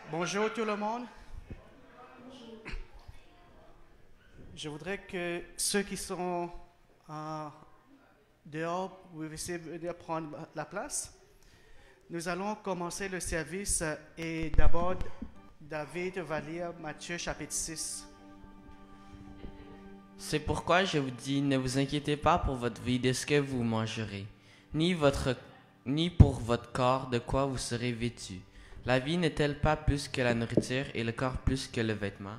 Bonjour tout le monde. Je voudrais que ceux qui sont dehors, vous puissiez venir prendre la place. Nous allons commencer le service et d'abord, David va lire Matthieu chapitre 6. C'est pourquoi je vous dis, ne vous inquiétez pas pour votre vie de ce que vous mangerez, ni pour votre corps de quoi vous serez vêtus. La vie n'est-elle pas plus que la nourriture et le corps plus que le vêtement?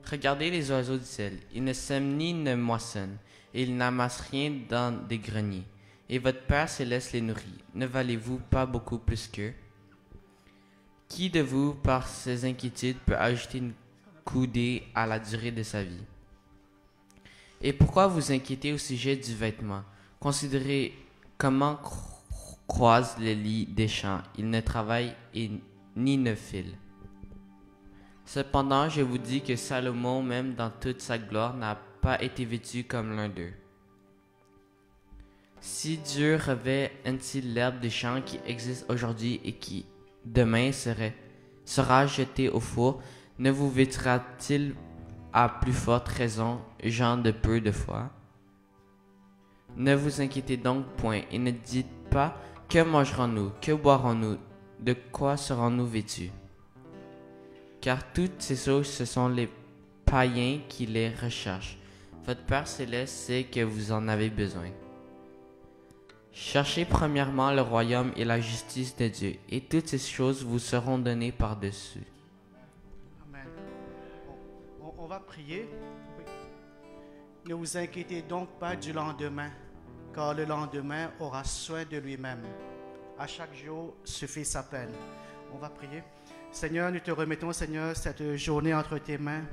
Regardez les oiseaux du ciel, ils ne sèment ni ne moissonnent, et ils n'amassent rien dans des greniers. Et votre Père céleste les nourrit. Ne valez-vous pas beaucoup plus qu'eux? Qui de vous, par ses inquiétudes, peut ajouter une coudée à la durée de sa vie? Et pourquoi vous inquiétez au sujet du vêtement? Considérez comment croisent les lits des champs. Ils ne travaillent ni ne filent. Cependant, je vous dis que Salomon, même dans toute sa gloire, n'a pas été vêtu comme l'un d'eux. Si Dieu revêt ainsi l'herbe des champs qui existe aujourd'hui et qui, demain, sera jetée au four, ne vous vêtira-t-il à plus forte raison, gens de peu de foi? Ne vous inquiétez donc point et ne dites pas que mangerons-nous, que boirons-nous, de quoi serons-nous vêtus? Car toutes ces choses, ce sont les païens qui les recherchent. Votre Père céleste sait que vous en avez besoin. Cherchez premièrement le royaume et la justice de Dieu, et toutes ces choses vous seront données par-dessus. Amen. On va prier. Oui. Ne vous inquiétez donc pas du lendemain, car le lendemain aura soin de lui-même. À chaque jour suffit sa peine. On va prier. Seigneur, nous te remettons, Seigneur, cette journée entre tes mains.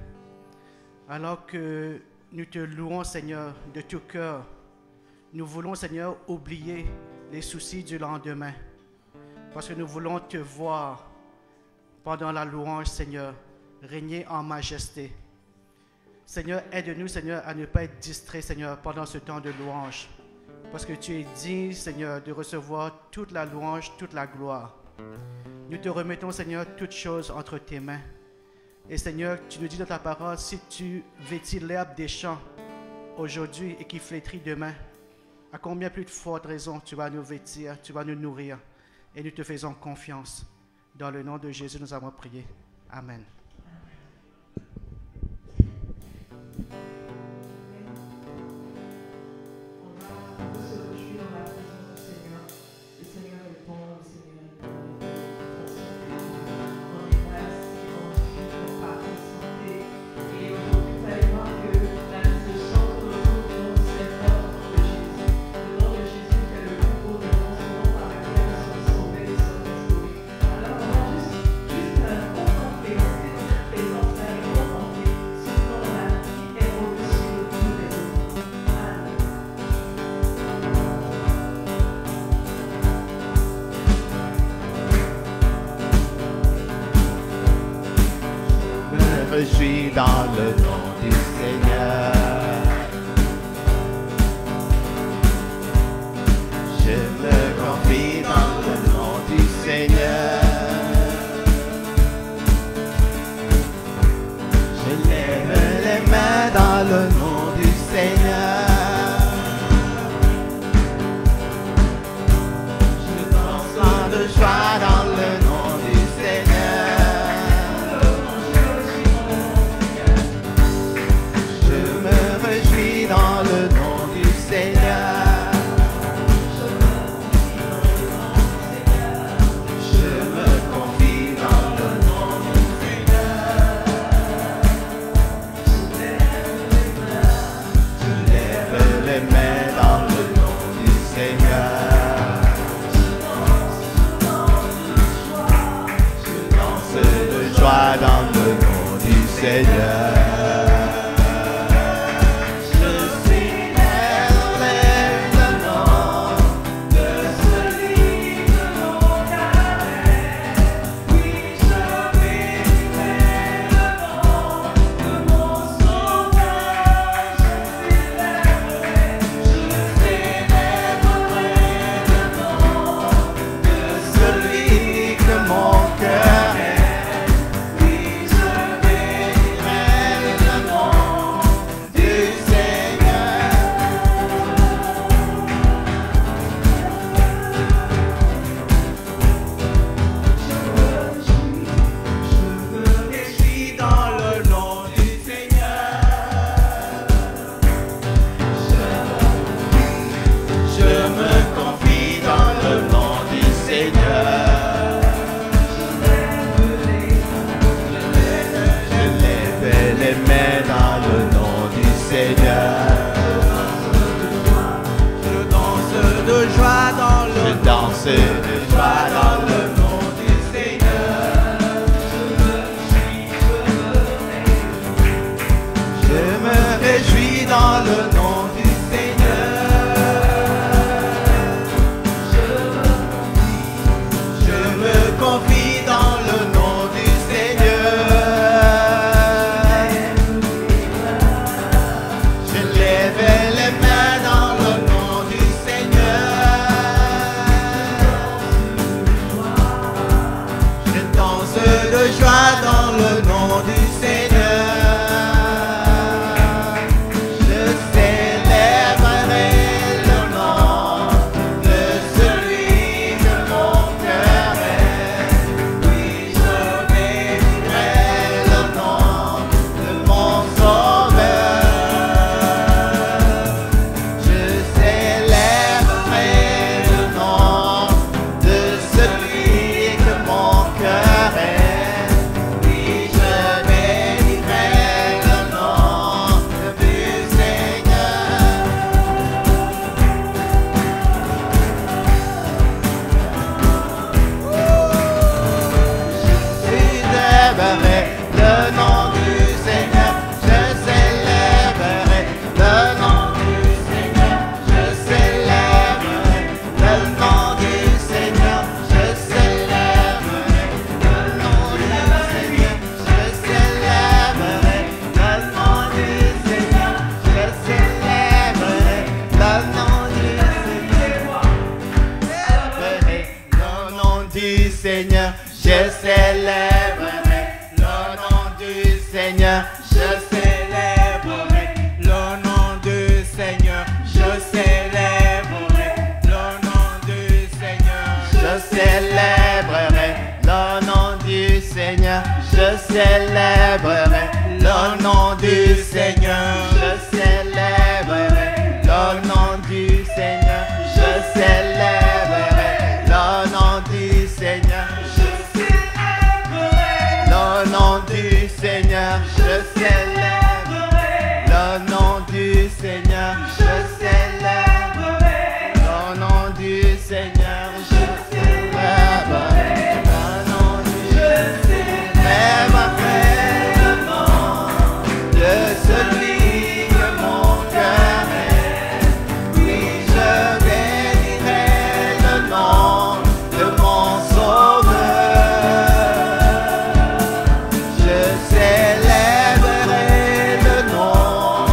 Alors que nous te louons, Seigneur, de tout cœur, nous voulons, Seigneur, oublier les soucis du lendemain. Parce que nous voulons te voir pendant la louange, Seigneur, régner en majesté. Seigneur, aide-nous, Seigneur, à ne pas être distraits, Seigneur, pendant ce temps de louange. Parce que tu es digne, Seigneur, de recevoir toute la louange, toute la gloire. Nous te remettons, Seigneur, toutes choses entre tes mains. Et Seigneur, tu nous dis dans ta parole, si tu vêtis l'herbe des champs aujourd'hui et qui flétrit demain, à combien plus de forte raison tu vas nous vêtir, tu vas nous nourrir. Et nous te faisons confiance. Dans le nom de Jésus, nous avons prié. Amen. Je suis dans le nom du Seigneur. Je me confie dans le nom du Seigneur. Je lève les mains dans le nom du Seigneur. Je danse de joie dans le nom du Seigneur. Dans le nom du Seigneur, je me confie dans le nom du Seigneur. Je lève les mains dans le nom du Seigneur. Je danse de joie dans le nom du Seigneur. Celui que mon cœur est. de joie dans le nom du Seigneur. Je me réjouis dans le nom du Seigneur. Je me confie dans le nom du Seigneur. Je lève les mains dans le nom du Seigneur. Je danse de joie dans le nom du Seigneur. Je célébrerai le nom de celui que mon cœur aime. Oui, je bénirai le nom de mon Sauveur. Je célébrerai le nom de celui que mon cœur aime. Oui, je bénirai le nom du Seigneur. Je célébrerai le nom du Seigneur. Je célébrerai le nom du Seigneur. Je célébrerai le nom du Seigneur. Je célébrerai le nom du Seigneur. Je célébrerai le nom du Seigneur. Je célébrerai le nom du Seigneur. Célébrerai le nom du Seigneur. Je célébrerai le nom du Seigneur. Je célébrerai le nom du Seigneur. Je célébrerai le nom du Seigneur. Je célébrerai le nom du Seigneur. Je célébrerai le nom du Seigneur. Je célébrerai le nom du Seigneur. Je célébrerai le nom du Seigneur. Le nom du Seigneur, je célébrerai le nom du Seigneur, je célébrerai le nom du Seigneur, je célébrerai le nom du Seigneur, le nom de celui que mon cœur aime. Oui, je bénirai le nom de mon Sauveur. Je célébrerai le nom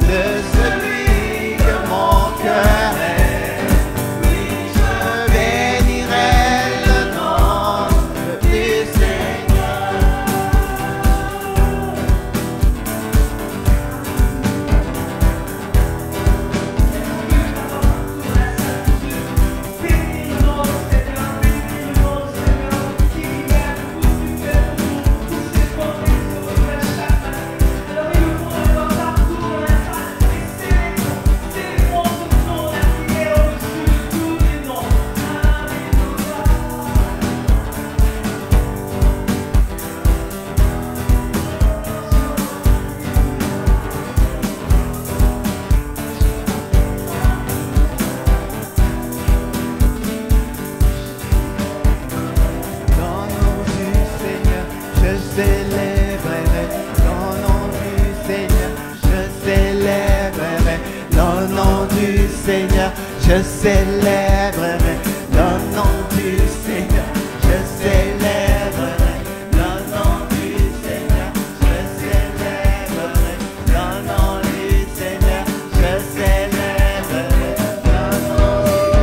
de celui que mon cœur aime. Oui, je bénirai le nom du Seigneur. Dans le nom du Seigneur, je célébrerai. Dans le nom du Seigneur, je célébrerai. Dans le nom du Seigneur, je célébrerai. Dans le nom du Seigneur, je célébrerai. Dans le nom du Seigneur, je célébrerai. Dans le nom du Seigneur, je célébrerai. Dans le nom du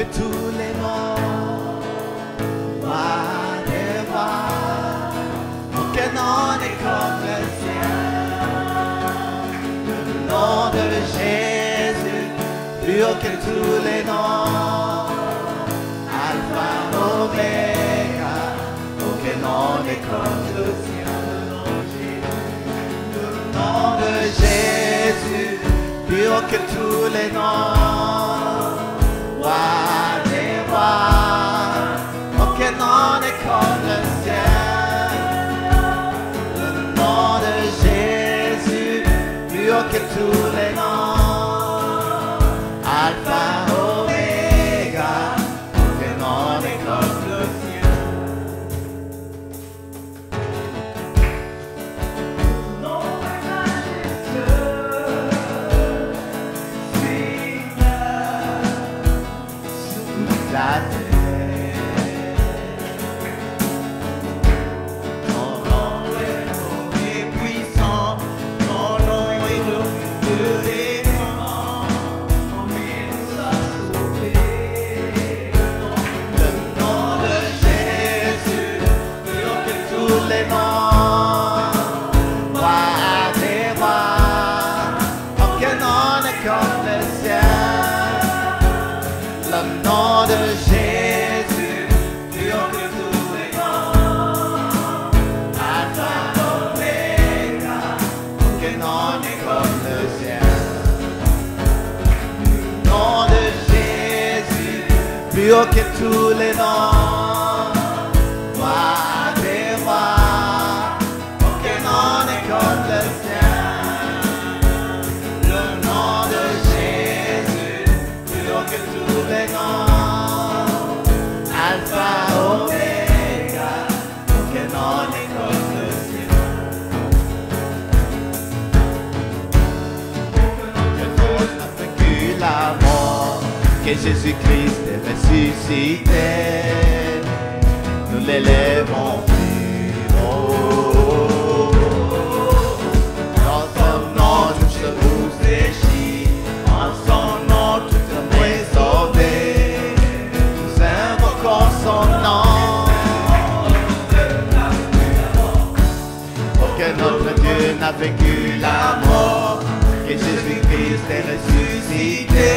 que tous les noms, roi des rois, aucun nom n'est comme le sien. Le nom de Jésus, plus haut que tous les noms, Alpha, Omega, aucun nom n'est comme le sien. Le nom de Jésus, plus haut que tous les noms, roi des rois, aucun nom n'est comme le sien. Le nom de Jésus, plus haut que tous les noms, Alpha, Omega, aucun nom n'est comme le sien. Nom majestueux, Seigneur, sous la terre. Ton nom est beau et puissant, ton nom est le démon, il nous a sauvés. Le nom de Jésus, plus haut que tous les noms, roi des rois, aucun nom n'est comme le sien. Le nom de Jésus, plus haut que tous les noms, Alpha, Omega, aucun nom n'est comme le sien. Le nom de Jésus, plus haut que tous les noms, roi des rois, aucun nom n'est comme le sien. Le nom de Jésus, plus haut que tous les noms, Alpha, Omega, aucun nom n'est comme le sien. Que Dieu n'a vaincu la mort, que Jésus-Christ est ressuscité, nous l'élèvons plus haut. Dans son nom, tout genou fléchit, en son nom, tout homme est sauvé. Nous invoquons son nom. Aucun autre Dieu n'a vaincu la mort, que Jésus-Christ est ressuscité.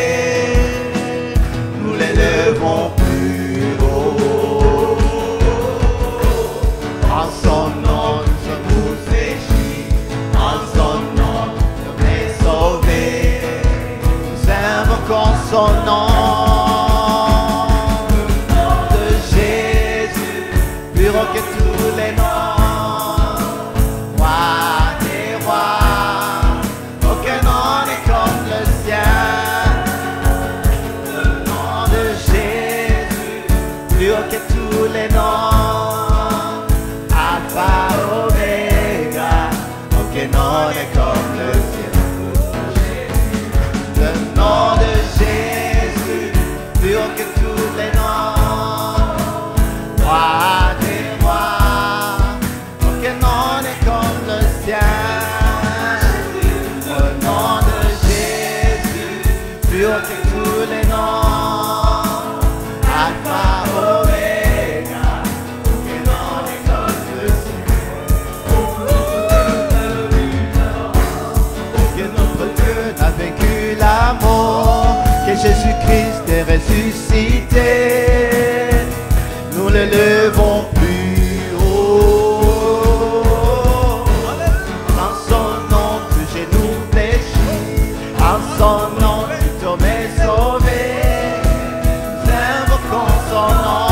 Nous l'élevons plus haut. En son nom, nous sommes fléchis. En son nom, nous sommes sauvés. Nous invoquons son nom. Le nom de Jésus, plus haut que tous les noms, roi des rois, aucun nom n'est comme le sien. Le nom de Jésus, plus haut que tous les noms, Alpha, Omega, aucun nom n'est comme le sien. Le nom de Jésus, plus haut que tous les noms, roi des rois, aucun nom n'est comme le sien. Le nom de Jésus, plus haut que tous les noms, Alpha, Omega, aucun nom n'est comme le sien. Que notre Dieu n'a vaincu la mort, que Jésus-Christ est ressuscité, nous l'élevons plus haut. En son nom, tout genou fléchit, en son nom, tout homme est sauvé. Nous invoquons son nom.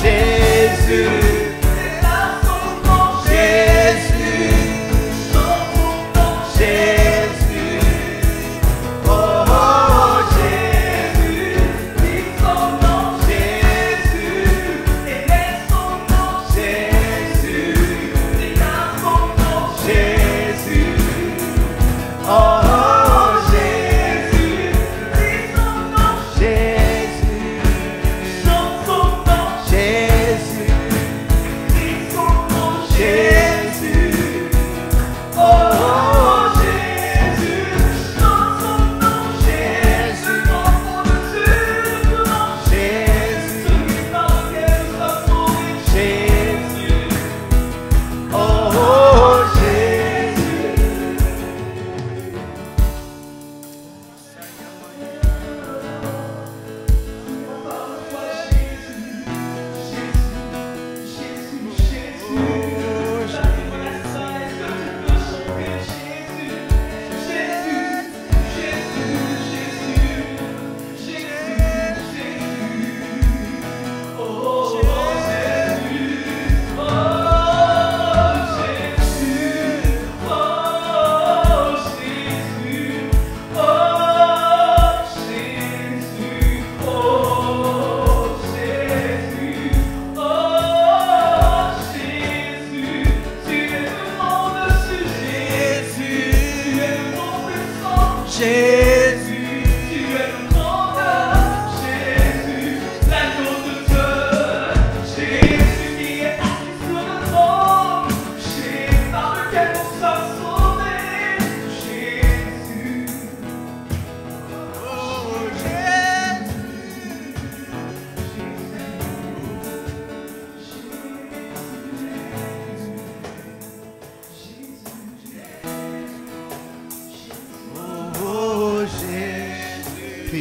Jésus, Jésus, oh, oh, Jésus,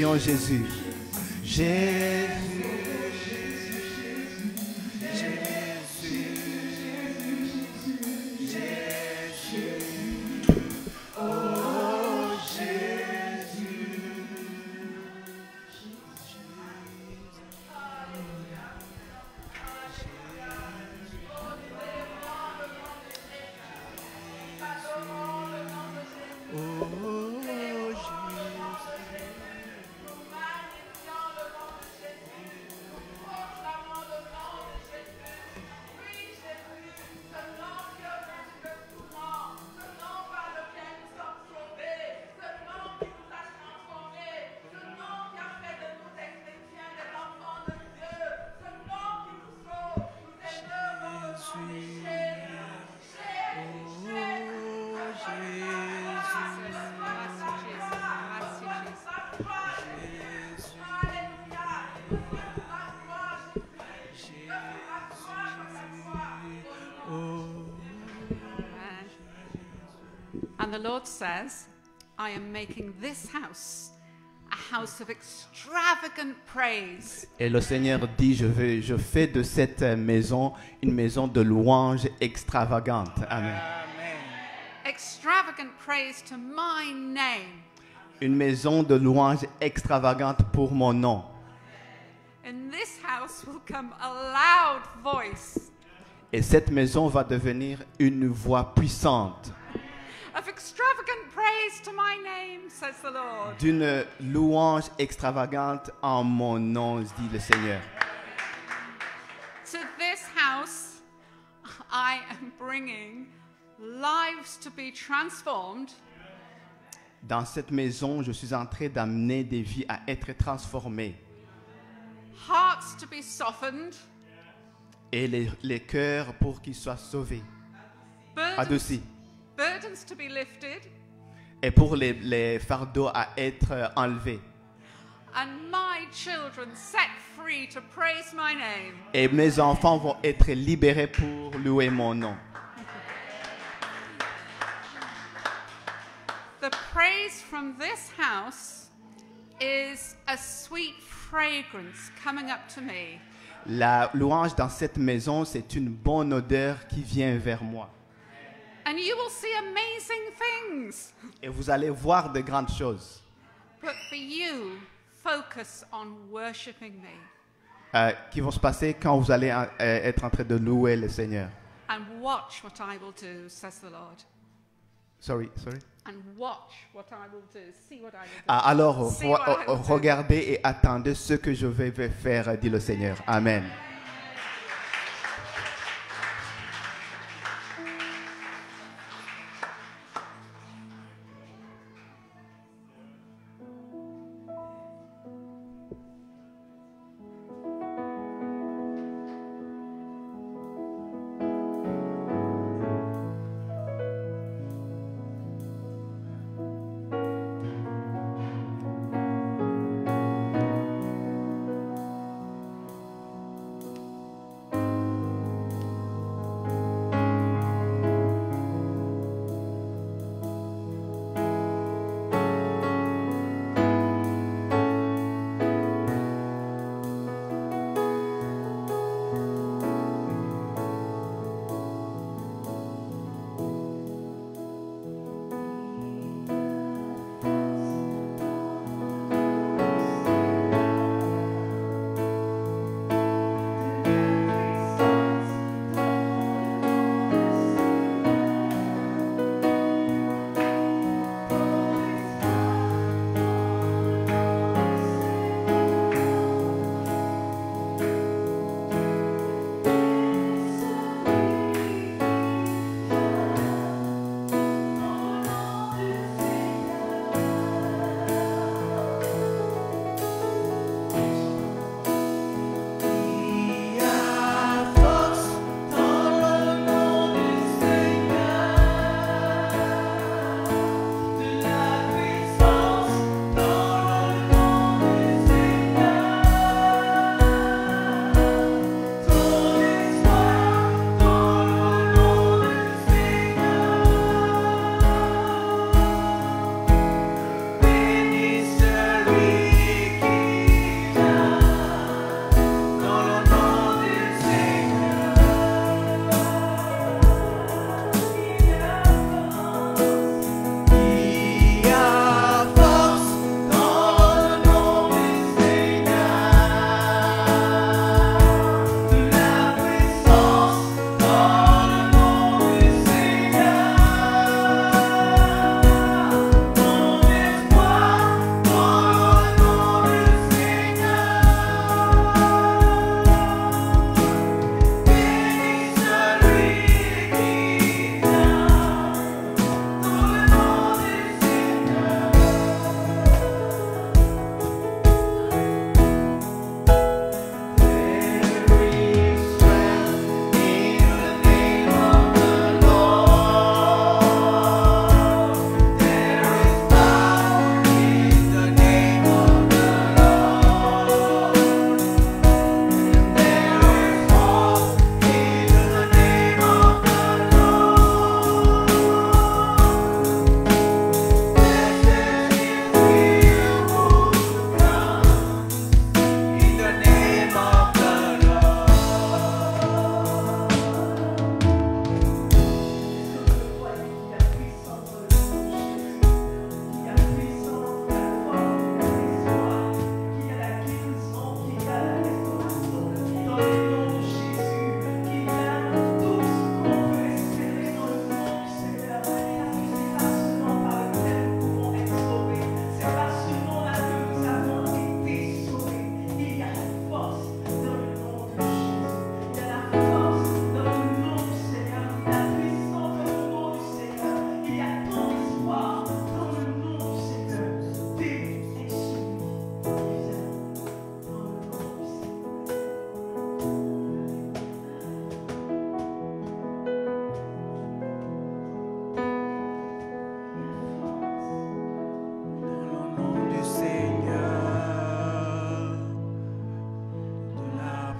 crions Jésus. Jésus. And the Lord says, I am making this house a house of extravagant praise. Et le Seigneur dit, je fais de cette maison une maison de louange extravagante. Amen. Extravagant praise to my name. Une maison de louange extravagante pour mon nom. In this house will come a loud voice Et cette maison va devenir une voix puissante of extravagant praise to my name, says the Lord. d'une louange extravagante en mon nom, dit le Seigneur. To this house, I am bringing lives to be transformed, Dans cette maison, je suis en train d'amener des vies à être transformées hearts to be softened, et les cœurs pour qu'ils soient sauvés, burdens, adoucis, burdens to be lifted, et pour les fardeaux à être enlevés. and my children set free to praise my name. Et mes enfants vont être libérés pour louer mon nom. The praise from this house is a sweet fragrance coming up to me. La louange dans cette maison, c'est une bonne odeur qui vient vers moi. And you will see amazing things. Et vous allez voir de grandes choses But for you, focus on worshiping me qui vont se passer quand vous allez être en train de louer le Seigneur. and watch what I will do, says the Lord. Sorry. And watch what I will do. See what I will do. Alors, See what I will do. regardez et attendez ce que je vais faire, dit le Seigneur. Amen.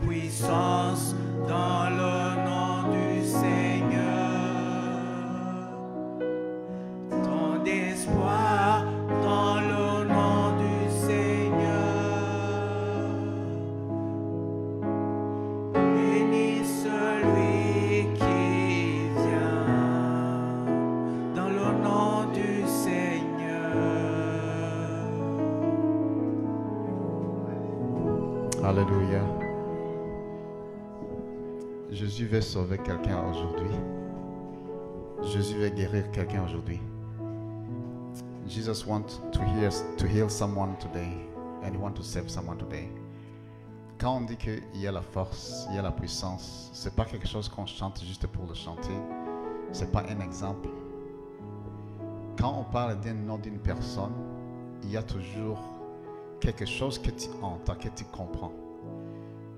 puissance dans le nom du Seigneur. Tant d'espoir dans le nom du Seigneur. Bénis celui qui vient dans le nom du Seigneur. Alléluia. Jésus veut sauver quelqu'un aujourd'hui. Jésus veut guérir quelqu'un aujourd'hui. Jesus wants to heal someone today, and he wants to save someone today. Quand on dit qu'il y a la force, il y a la puissance, c'est pas quelque chose qu'on chante juste pour le chanter. C'est pas un exemple. Quand on parle d'un nom d'une personne, il y a toujours quelque chose que tu entends, que tu comprends.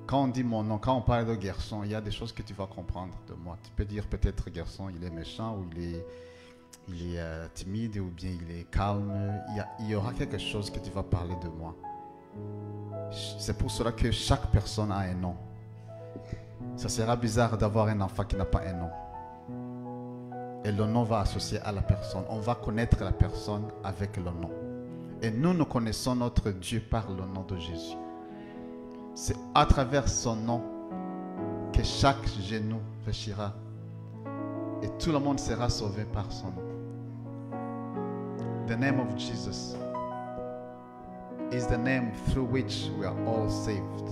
Quand on dit mon nom, quand on parle de garçon, il y a des choses que tu vas comprendre de moi. Tu peux dire peut-être garçon, il est méchant ou il est timide ou bien il est calme. Il y aura quelque chose que tu vas parler de moi. C'est pour cela que chaque personne a un nom. Ça sera bizarre d'avoir un enfant qui n'a pas un nom. Et le nom va associer à la personne. On va connaître la personne avec le nom. Et nous connaissons notre Dieu par le nom de Jésus. C'est à travers son nom que chaque genou fléchira. Et tout le monde sera sauvé par son nom. The name of Jesus is the name through which we are all saved,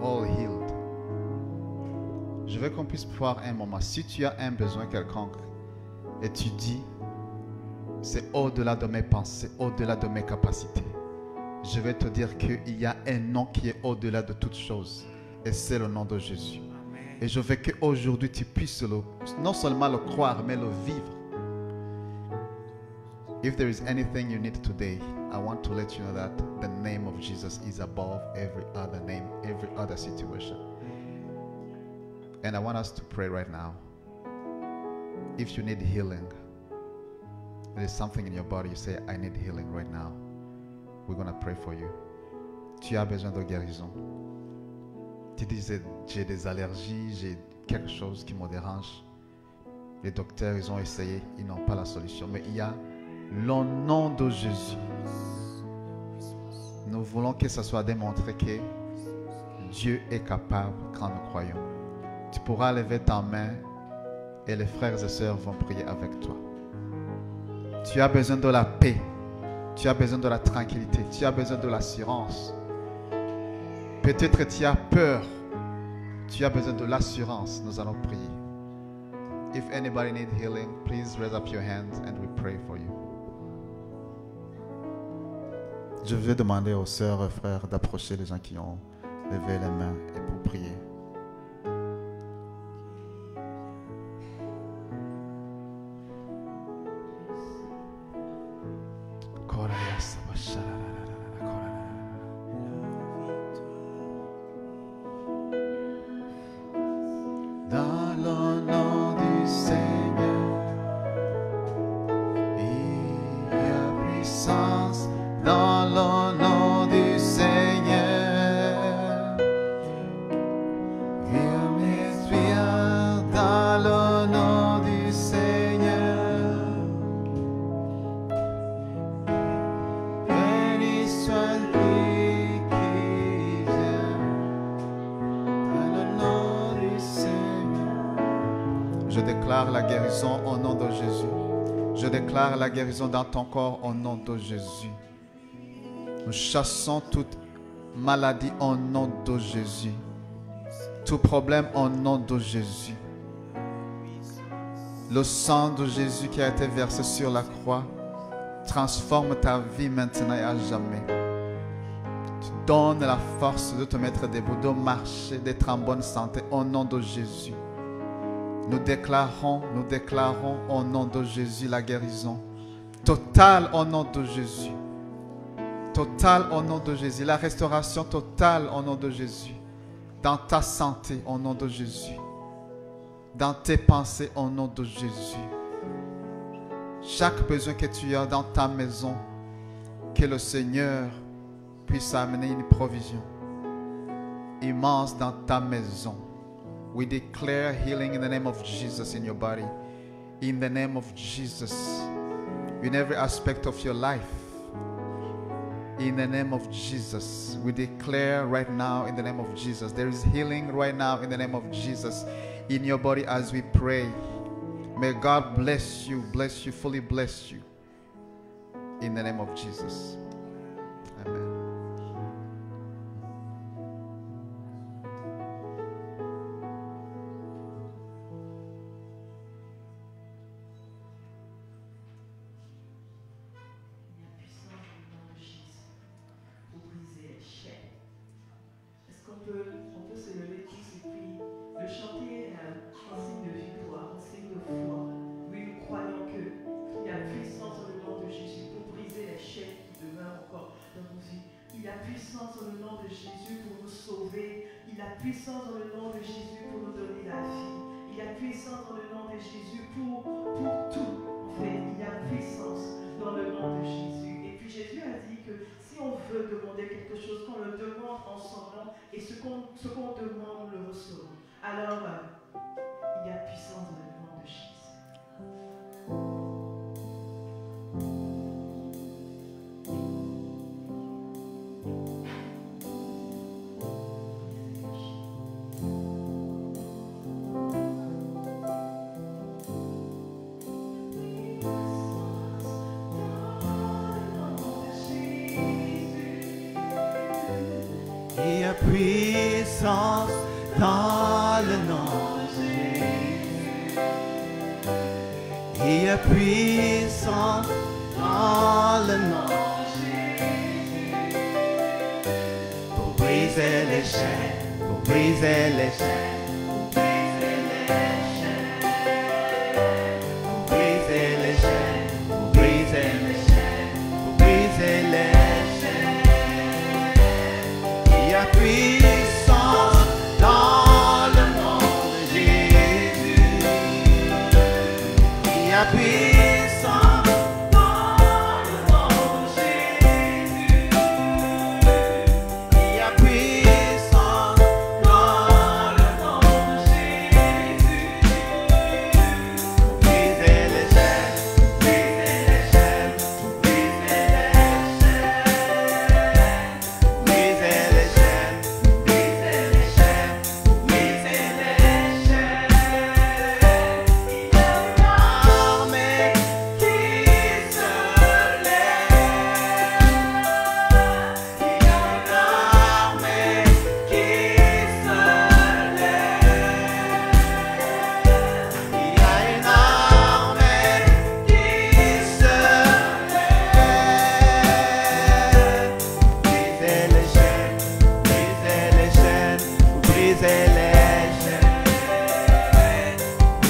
all healed. Je veux qu'on puisse voir un moment. Si tu as un besoin quelconque et tu dis, c'est au-delà de mes pensées, au-delà de mes capacités, je vais te dire qu'il y a un nom qui est au-delà de toutes choses. Et c'est le nom de Jésus. Et je veux qu'aujourd'hui tu puisses non seulement le croire, mais le vivre. If there is anything you need today, I want to let you know that the name of Jesus is above every other name, every other situation. And I want us to pray right now. If you need healing, there is something in your body, you say, I need healing right now. We're going to pray for you. Tu as besoin de guérison. Tu dis, j'ai des allergies, j'ai quelque chose qui me dérange. Les docteurs, ils ont essayé, ils n'ont pas la solution. Mais il y a le nom de Jésus. Nous voulons que ça soit démontré que Dieu est capable quand nous croyons. Tu pourras lever ta main et les frères et sœurs vont prier avec toi. Tu as besoin de la paix. Tu as besoin de la tranquillité. Tu as besoin de l'assurance. Peut-être tu as peur. Tu as besoin de l'assurance. Nous allons prier. If anybody needs healing, please raise up your hands and we pray for you. Je vais demander aux sœurs et frères d'approcher les gens qui ont levé les mains et pour prier. Dans le nom du Seigneur, il y a puissance. Dans le nom du Seigneur, il m'inspire. Dans le nom du Seigneur, béni soit lui qui vient. Dans le nom du Seigneur, je déclare la guérison au nom de Jésus. Je déclare la guérison dans ton corps au nom de Jésus. Nous chassons toute maladie au nom de Jésus. Tout problème au nom de Jésus. Le sang de Jésus qui a été versé sur la croix transforme ta vie maintenant et à jamais. Tu donnes la force de te mettre debout, de marcher, d'être en bonne santé au nom de Jésus. Nous déclarons au nom de Jésus la guérison totale au nom de Jésus. Totale au nom de Jésus. La restauration totale au nom de Jésus. Dans ta santé au nom de Jésus. Dans tes pensées au nom de Jésus. Chaque besoin que tu as dans ta maison, que le Seigneur puisse amener une provision. immense dans ta maison. We declare healing in the name of Jesus in your body. In the name of Jesus. In every aspect of your life. In the name of Jesus. We declare right now in the name of Jesus. There is healing right now in the name of Jesus. In your body as we pray. May God bless you, fully bless you. In the name of Jesus. Amen. On peut se lever tous et puis le chanter en signe de victoire, en signe de foi. Oui, nous croyons qu'il y a puissance dans le nom de Jésus pour briser les chaînes qui demeurent encore dans nos vies. Il y a puissance dans le nom de Jésus pour nous sauver. Il y a puissance dans le nom de Jésus pour nous donner la vie. Il y a puissance dans le nom de Jésus pour tout. En fait, il y a puissance dans le nom de Jésus. Et puis Jésus a dit que si on veut demander quelque chose, qu'on le demande en son nom, et ce qu'on demande, nous le recevons. Alors, il y a puissance dans le nom de Jésus. Il y a puissance dans le nom de Jésus. Il y a puissance dans le nom de Jésus. Pour briser les chaînes, pour briser les chaînes. Puissance dans le nom de Jésus. Il y a puissance dans le nom de Jésus. Il y a puissance dans le nom de Jésus. Brisez les chaînes, brisez les chaînes, brisez les chaînes, brisez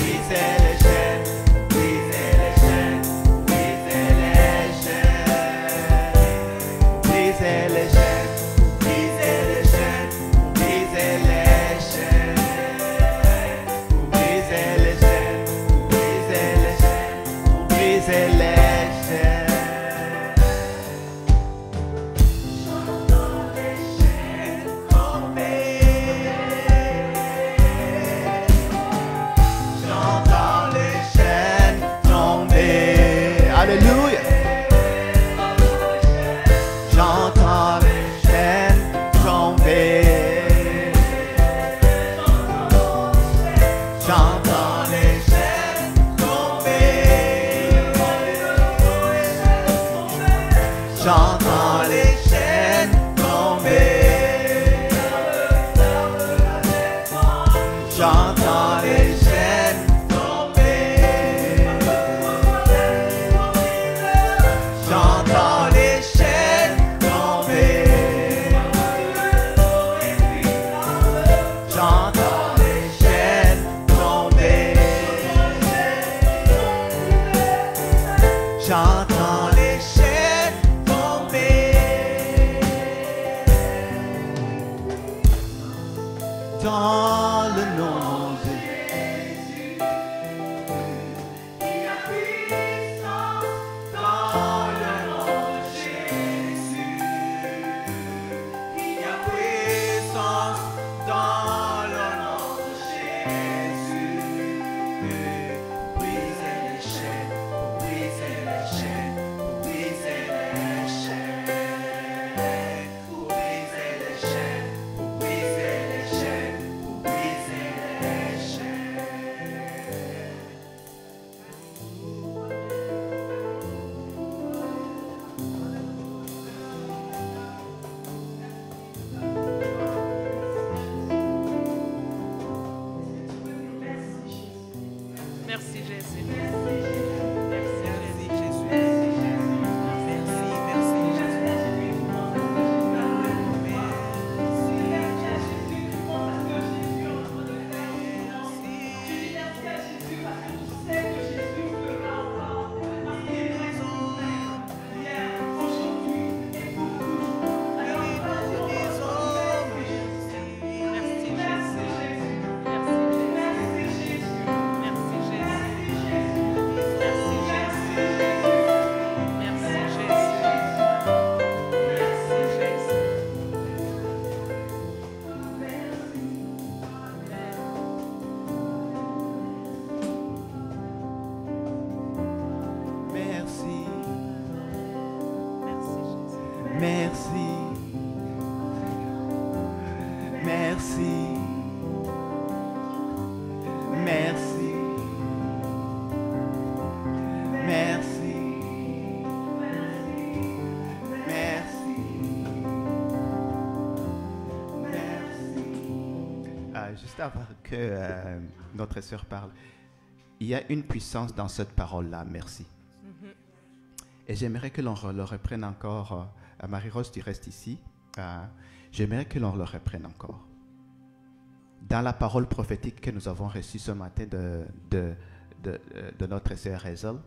les chaînes. Merci. Merci. Merci. Merci. Merci. Juste avant que notre sœur parle, il y a une puissance dans cette parole-là, merci. Et j'aimerais que l'on le reprenne encore. Marie-Rose, tu restes ici. J'aimerais que l'on le reprenne encore. Dans la parole prophétique que nous avons reçue ce matin de notre sœur Hazel,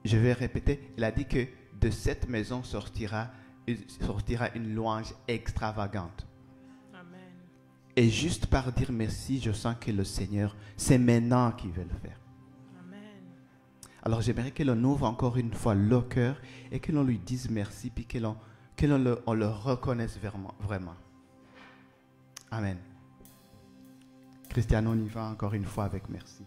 je vais répéter, il a dit que de cette maison sortira une louange extravagante. Amen. Et juste par dire merci, je sens que le Seigneur, c'est maintenant qu'il veut le faire. Amen. Alors j'aimerais que l'on ouvre encore une fois le cœur et que l'on lui dise merci, puis que l'on le reconnaisse vraiment. Amen. Christiane, on y va encore une fois avec merci.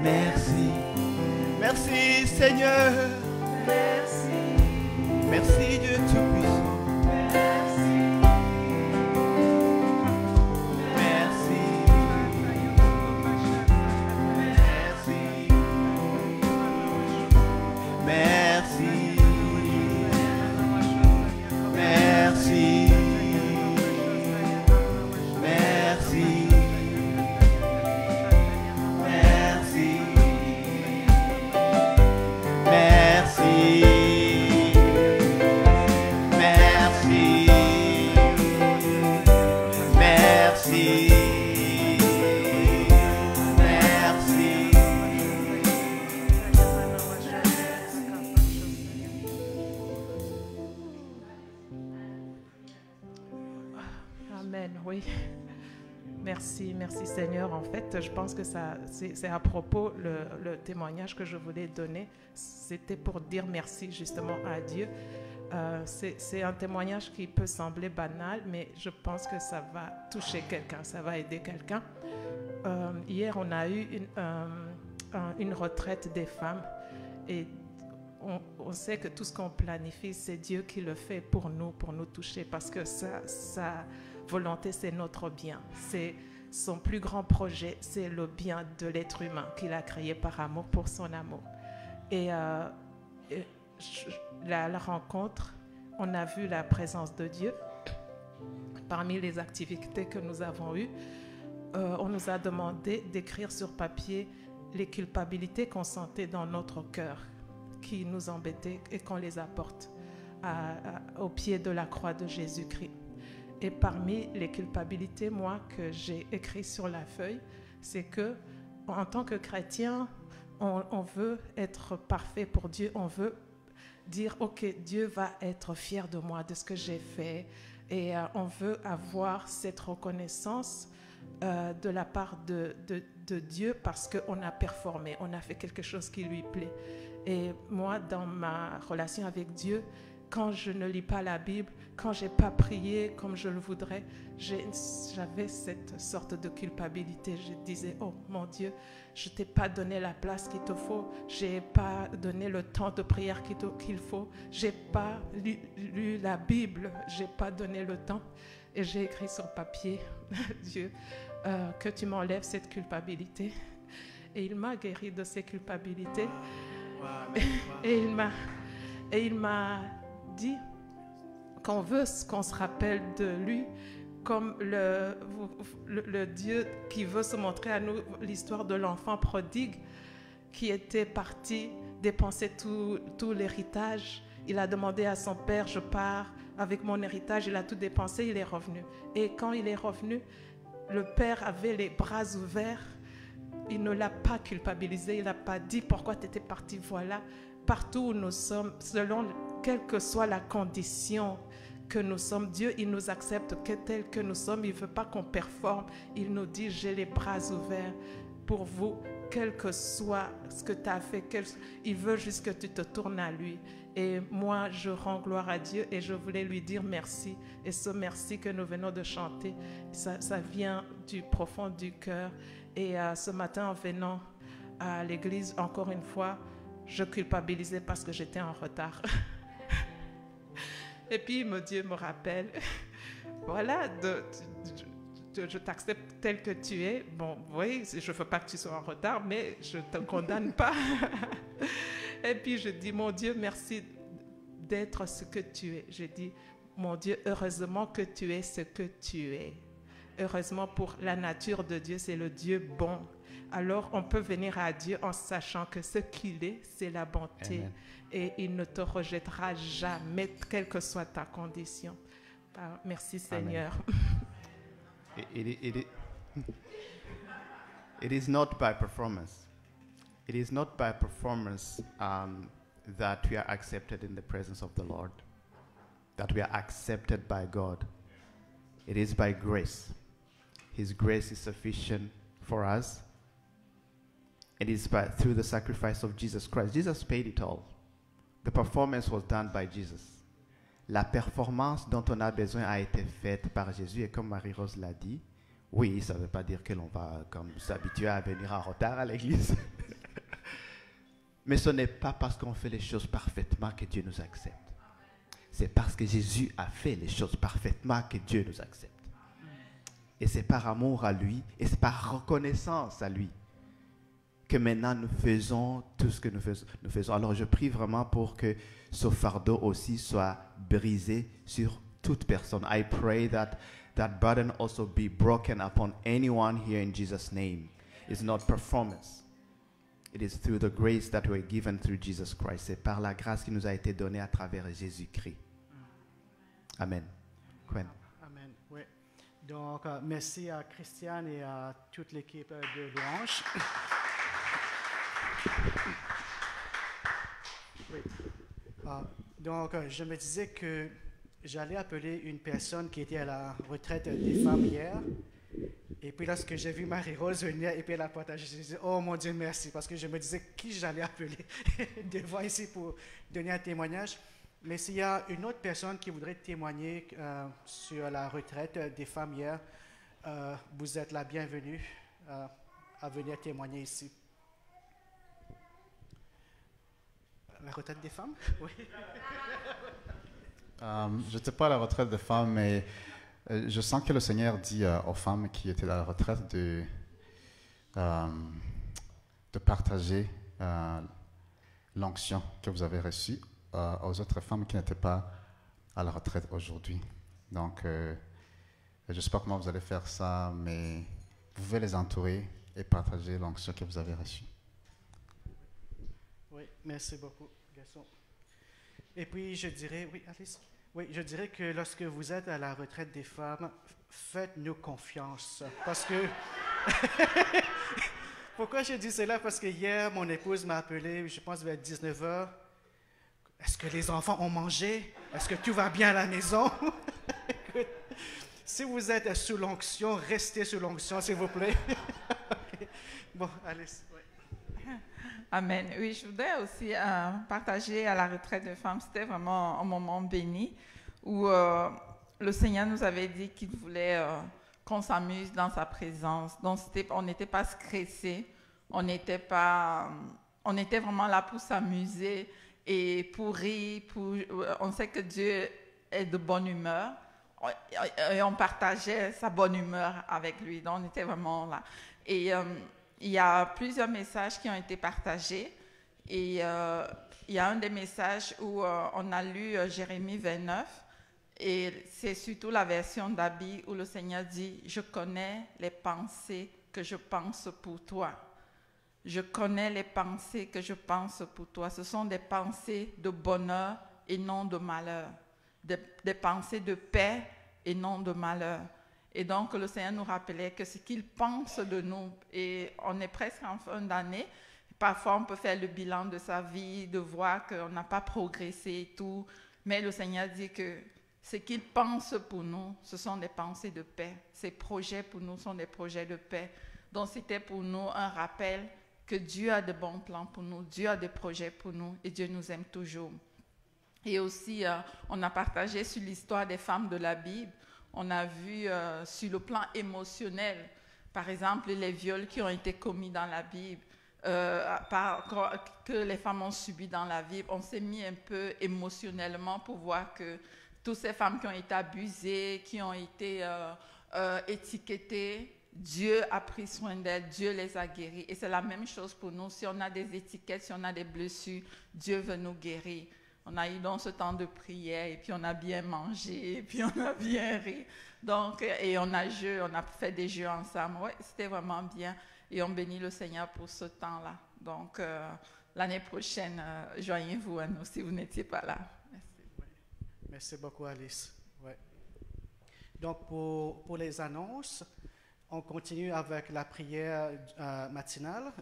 Merci. Merci Seigneur. Merci. Merci Dieu Tout-Puissant. Merci. Merci. Merci. Merci. Merci. Merci. Amen, oui. Merci Seigneur. En fait, je pense que c'est à propos, le témoignage que je voulais donner, c'était pour dire merci justement à Dieu. C'est un témoignage qui peut sembler banal, mais je pense que ça va toucher quelqu'un, ça va aider quelqu'un. Hier, on a eu une retraite des femmes et on sait que tout ce qu'on planifie, c'est Dieu qui le fait pour nous toucher, parce que sa volonté, c'est notre bien. C'est son plus grand projet, c'est le bien de l'être humain qu'il a créé par amour, pour son amour. Et la rencontre, on a vu la présence de Dieu. Parmi les activités que nous avons eues, on nous a demandé d'écrire sur papier les culpabilités qu'on sentait dans notre cœur, qui nous embêtaient, et qu'on les apporte au pied de la croix de Jésus-Christ. Et parmi les culpabilités, moi, que j'ai écrit sur la feuille, c'est que, en tant que chrétien, on veut être parfait pour Dieu. On veut dire, OK, Dieu va être fier de moi, de ce que j'ai fait. Et on veut avoir cette reconnaissance de la part de Dieu, parce qu'on a performé, on a fait quelque chose qui lui plaît. Et moi, dans ma relation avec Dieu, quand je ne lis pas la Bible, quand je n'ai pas prié comme je le voudrais, j'avais cette sorte de culpabilité. Je disais, oh mon Dieu, je ne t'ai pas donné la place qu'il te faut, je n'ai pas donné le temps de prière qu'il faut, je n'ai pas lu la Bible, je n'ai pas donné le temps. Et j'ai écrit sur papier, Dieu, que tu m'enlèves cette culpabilité. Et il m'a guéri de ces culpabilités. Et il m'a dit qu'on veut qu'on se rappelle de lui comme le Dieu qui veut se montrer à nous, l'histoire de l'enfant prodigue qui était parti dépenser tout l'héritage. Il a demandé à son père, je pars avec mon héritage, il a tout dépensé, il est revenu. Et quand il est revenu, le père avait les bras ouverts. Il ne l'a pas culpabilisé, il n'a pas dit pourquoi tu étais parti. Voilà, partout où nous sommes, selon quelle que soit la condition que nous sommes, Dieu, il nous accepte tel que nous sommes. Il ne veut pas qu'on performe. Il nous dit, j'ai les bras ouverts pour vous, quel que soit ce que tu as fait. Il veut juste que tu te tournes à lui. Et moi, je rends gloire à Dieu et je voulais lui dire merci. Et ce merci que nous venons de chanter, ça vient du profond du cœur. Et ce matin, en venant à l'église, encore une fois, je culpabilisais parce que j'étais en retard. Et puis Dieu me rappelle, voilà, je t'accepte tel que tu es. Bon, oui, je ne veux pas que tu sois en retard, mais je ne te condamne pas. Et puis je dis, mon Dieu, merci d'être ce que tu es. Je dis, mon Dieu, heureusement que tu es ce que tu es. Heureusement pour la nature de Dieu, c'est le Dieu bon. Alors on peut venir à Dieu en sachant que ce qu'il est, c'est la bonté. Amen. Et il ne te rejettera jamais, quelle que soit ta condition. Merci Seigneur. It is not by performance. It is not by performance that we are accepted in the presence of the Lord, that we are accepted by God. It is by grace. His grace is sufficient for us. It is through the sacrifice of Jesus Christ. Jesus paid it all. The performance was done by Jesus. La performance dont on a besoin a été faite par Jésus. Et comme Marie-Rose l'a dit, oui, ça ne veut pas dire que l'on va comme s'habituer à venir en retard à l'église. Mais ce n'est pas parce qu'on fait les choses parfaitement que Dieu nous accepte. C'est parce que Jésus a fait les choses parfaitement que Dieu nous accepte. Et c'est par amour à lui, et c'est par reconnaissance à lui, que maintenant nous faisons tout ce que nous faisons. Alors je prie vraiment pour que ce fardeau aussi soit brisé sur toute personne. I pray that that burden also be broken upon anyone here in Jesus' name. It's not performance. It is through the grace that we're given through Jesus Christ. C'est par la grâce qui nous a été donnée à travers Jésus-Christ. Amen. Gwen. Amen. Oui. Donc, merci à Christiane et à toute l'équipe de louanges. Oui. Donc, je me disais que j'allais appeler une personne qui était à la retraite des femmes hier. Et puis, lorsque j'ai vu Marie-Rose venir et puis elle a partagé, je me disais, oh mon Dieu, merci, parce que je me disais qui j'allais appeler devant ici pour donner un témoignage. Mais s'il y a une autre personne qui voudrait témoigner sur la retraite des femmes hier, vous êtes la bienvenue à venir témoigner ici. La retraite des femmes? Oui. Je n'étais pas à la retraite des femmes, mais je sens que le Seigneur dit aux femmes qui étaient à la retraite de partager l'onction que vous avez reçue aux autres femmes qui n'étaient pas à la retraite aujourd'hui. Donc, je ne sais pas comment vous allez faire ça, mais vous pouvez les entourer et partager l'onction que vous avez reçue. Oui, merci beaucoup, garçon. Et puis, je dirais, oui, Alice, oui, je dirais que lorsque vous êtes à la retraite des femmes, faites-nous confiance. Parce que... Pourquoi je dis cela? Parce que hier, mon épouse m'a appelé, je pense vers 19h. Est-ce que les enfants ont mangé? Est-ce que tout va bien à la maison? Si vous êtes sous l'onction, restez sous l'onction, s'il vous plaît. Bon, Alice. Oui. Amen. Oui, je voudrais aussi partager à la retraite des femmes. C'était vraiment un moment béni où le Seigneur nous avait dit qu'il voulait qu'on s'amuse dans sa présence. Donc, on n'était pas stressés, on était vraiment là pour s'amuser et pour rire. On sait que Dieu est de bonne humeur et on partageait sa bonne humeur avec lui. Donc, on était vraiment là. Et il y a plusieurs messages qui ont été partagés et il y a un des messages où on a lu Jérémie 29 et c'est surtout la version d'Abi où le Seigneur dit « Je connais les pensées que je pense pour toi. Je connais les pensées que je pense pour toi. Ce sont des pensées de bonheur et non de malheur, des pensées de paix et non de malheur. » Et donc, le Seigneur nous rappelait que ce qu'il pense de nous, et on est presque en fin d'année, parfois on peut faire le bilan de sa vie, de voir qu'on n'a pas progressé et tout, mais le Seigneur dit que ce qu'il pense pour nous, ce sont des pensées de paix. Ses projets pour nous sont des projets de paix. Donc, c'était pour nous un rappel que Dieu a de bons plans pour nous, Dieu a des projets pour nous et Dieu nous aime toujours. Et aussi, on a partagé sur l'histoire des femmes de la Bible. On a vu sur le plan émotionnel, par exemple, les viols qui ont été commis dans la Bible. que les femmes ont subi dans la vie. On s'est mis un peu émotionnellement pour voir que toutes ces femmes qui ont été abusées, qui ont été étiquetées, Dieu a pris soin d'elles, Dieu les a guéries. Et c'est la même chose pour nous. Si on a des étiquettes, si on a des blessures, Dieu veut nous guérir. On a eu donc ce temps de prière, et puis on a bien mangé, et puis on a bien ri. Donc, et on a fait des jeux ensemble. Ouais, c'était vraiment bien. Et on bénit le Seigneur pour ce temps-là. Donc, l'année prochaine, joignez-vous à nous si vous n'étiez pas là. Merci. Merci beaucoup, Alice. Ouais. Donc, pour les annonces, on continue avec la prière matinale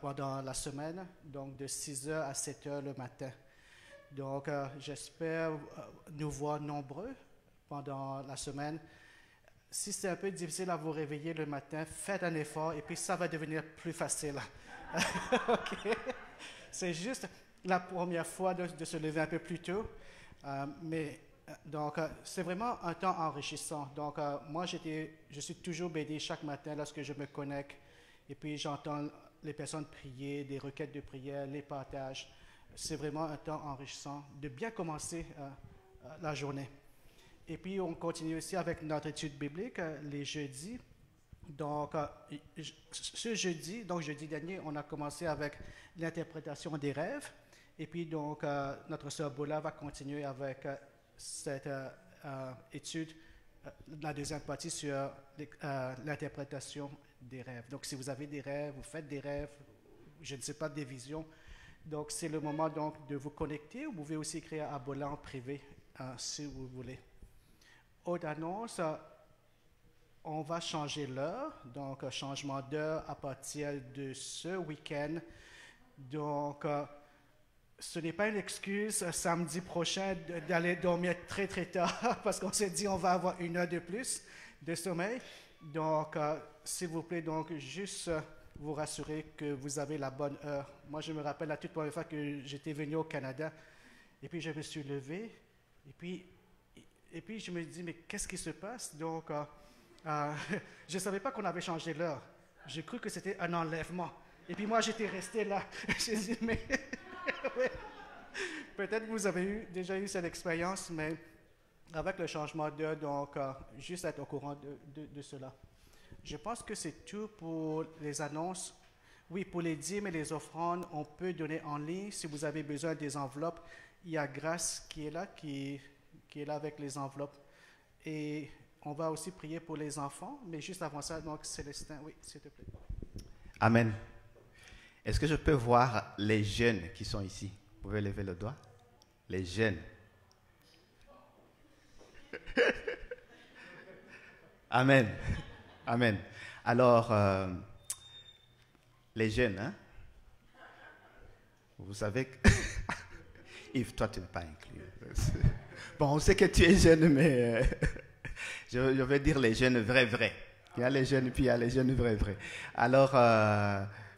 pendant la semaine, donc de 6h à 7h le matin. Donc, j'espère nous voir nombreux pendant la semaine. Si c'est un peu difficile à vous réveiller le matin, faites un effort et puis ça va devenir plus facile. OK? C'est juste la première fois de se lever un peu plus tôt. Donc, c'est vraiment un temps enrichissant. Donc, moi, je suis toujours béni chaque matin lorsque je me connecte et puis j'entends les personnes prier, des requêtes de prière, les partages. C'est vraiment un temps enrichissant de bien commencer la journée. Et puis, on continue aussi avec notre étude biblique les jeudis. Donc, ce jeudi, donc jeudi dernier, on a commencé avec l'interprétation des rêves. Et puis, donc, notre sœur Bola va continuer avec cette étude, la deuxième partie sur l'interprétation des rêves. Donc, si vous avez des rêves, vous faites des rêves, je ne sais pas, des visions, donc c'est le moment donc de vous connecter. Vous pouvez aussi écrire à Bola en privé si vous voulez. Autre annonce, on va changer l'heure, donc changement d'heure à partir de ce week-end. Donc, ce n'est pas une excuse samedi prochain d'aller dormir très très tard parce qu'on s'est dit on va avoir 1 heure de plus de sommeil. Donc, s'il vous plaît, donc juste vous rassurer que vous avez la bonne heure. Moi, je me rappelle la toute première fois que j'étais venu au Canada et puis je me suis levé et puis je me dis mais qu'est-ce qui se passe? Donc, je ne savais pas qu'on avait changé l'heure. J'ai cru que c'était un enlèvement. Et puis moi, j'étais resté là. J'ai dit mais... Ouais. Peut-être que vous avez déjà eu cette expérience, mais avec le changement d'heure, donc juste être au courant de cela. Je pense que c'est tout pour les annonces. Oui, pour les dîmes et les offrandes, on peut donner en ligne. Si vous avez besoin des enveloppes, il y a Grâce qui est là avec les enveloppes. Et on va aussi prier pour les enfants, mais juste avant ça, donc Célestin, oui, s'il te plaît. Amen. Est-ce que je peux voir les jeunes qui sont ici? Vous pouvez lever le doigt? Les jeunes. Amen. Amen. Alors, les jeunes, hein? Vous savez que... Yves, toi, tu n'es pas inclus. Bon, on sait que tu es jeune, mais je vais dire les jeunes vrais. Il y a les jeunes, puis il y a les jeunes vrais. Alors...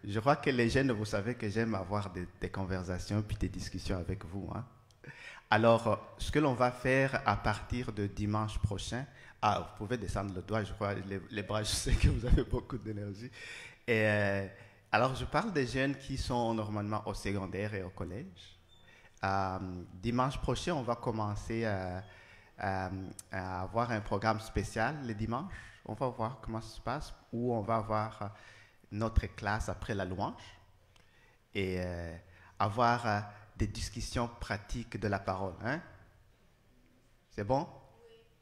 je crois que les jeunes, vous savez que j'aime avoir des conversations puis des discussions avec vous. Hein? Alors, ce que l'on va faire à partir de dimanche prochain, vous pouvez descendre le doigt, je crois, les bras, je sais que vous avez beaucoup d'énergie. Alors, je parle des jeunes qui sont normalement au secondaire et au collège. Dimanche prochain, on va commencer à avoir un programme spécial le dimanche. On va voir comment ça se passe, où on va avoir... notre classe après la louange et avoir des discussions pratiques de la parole. Hein? C'est bon?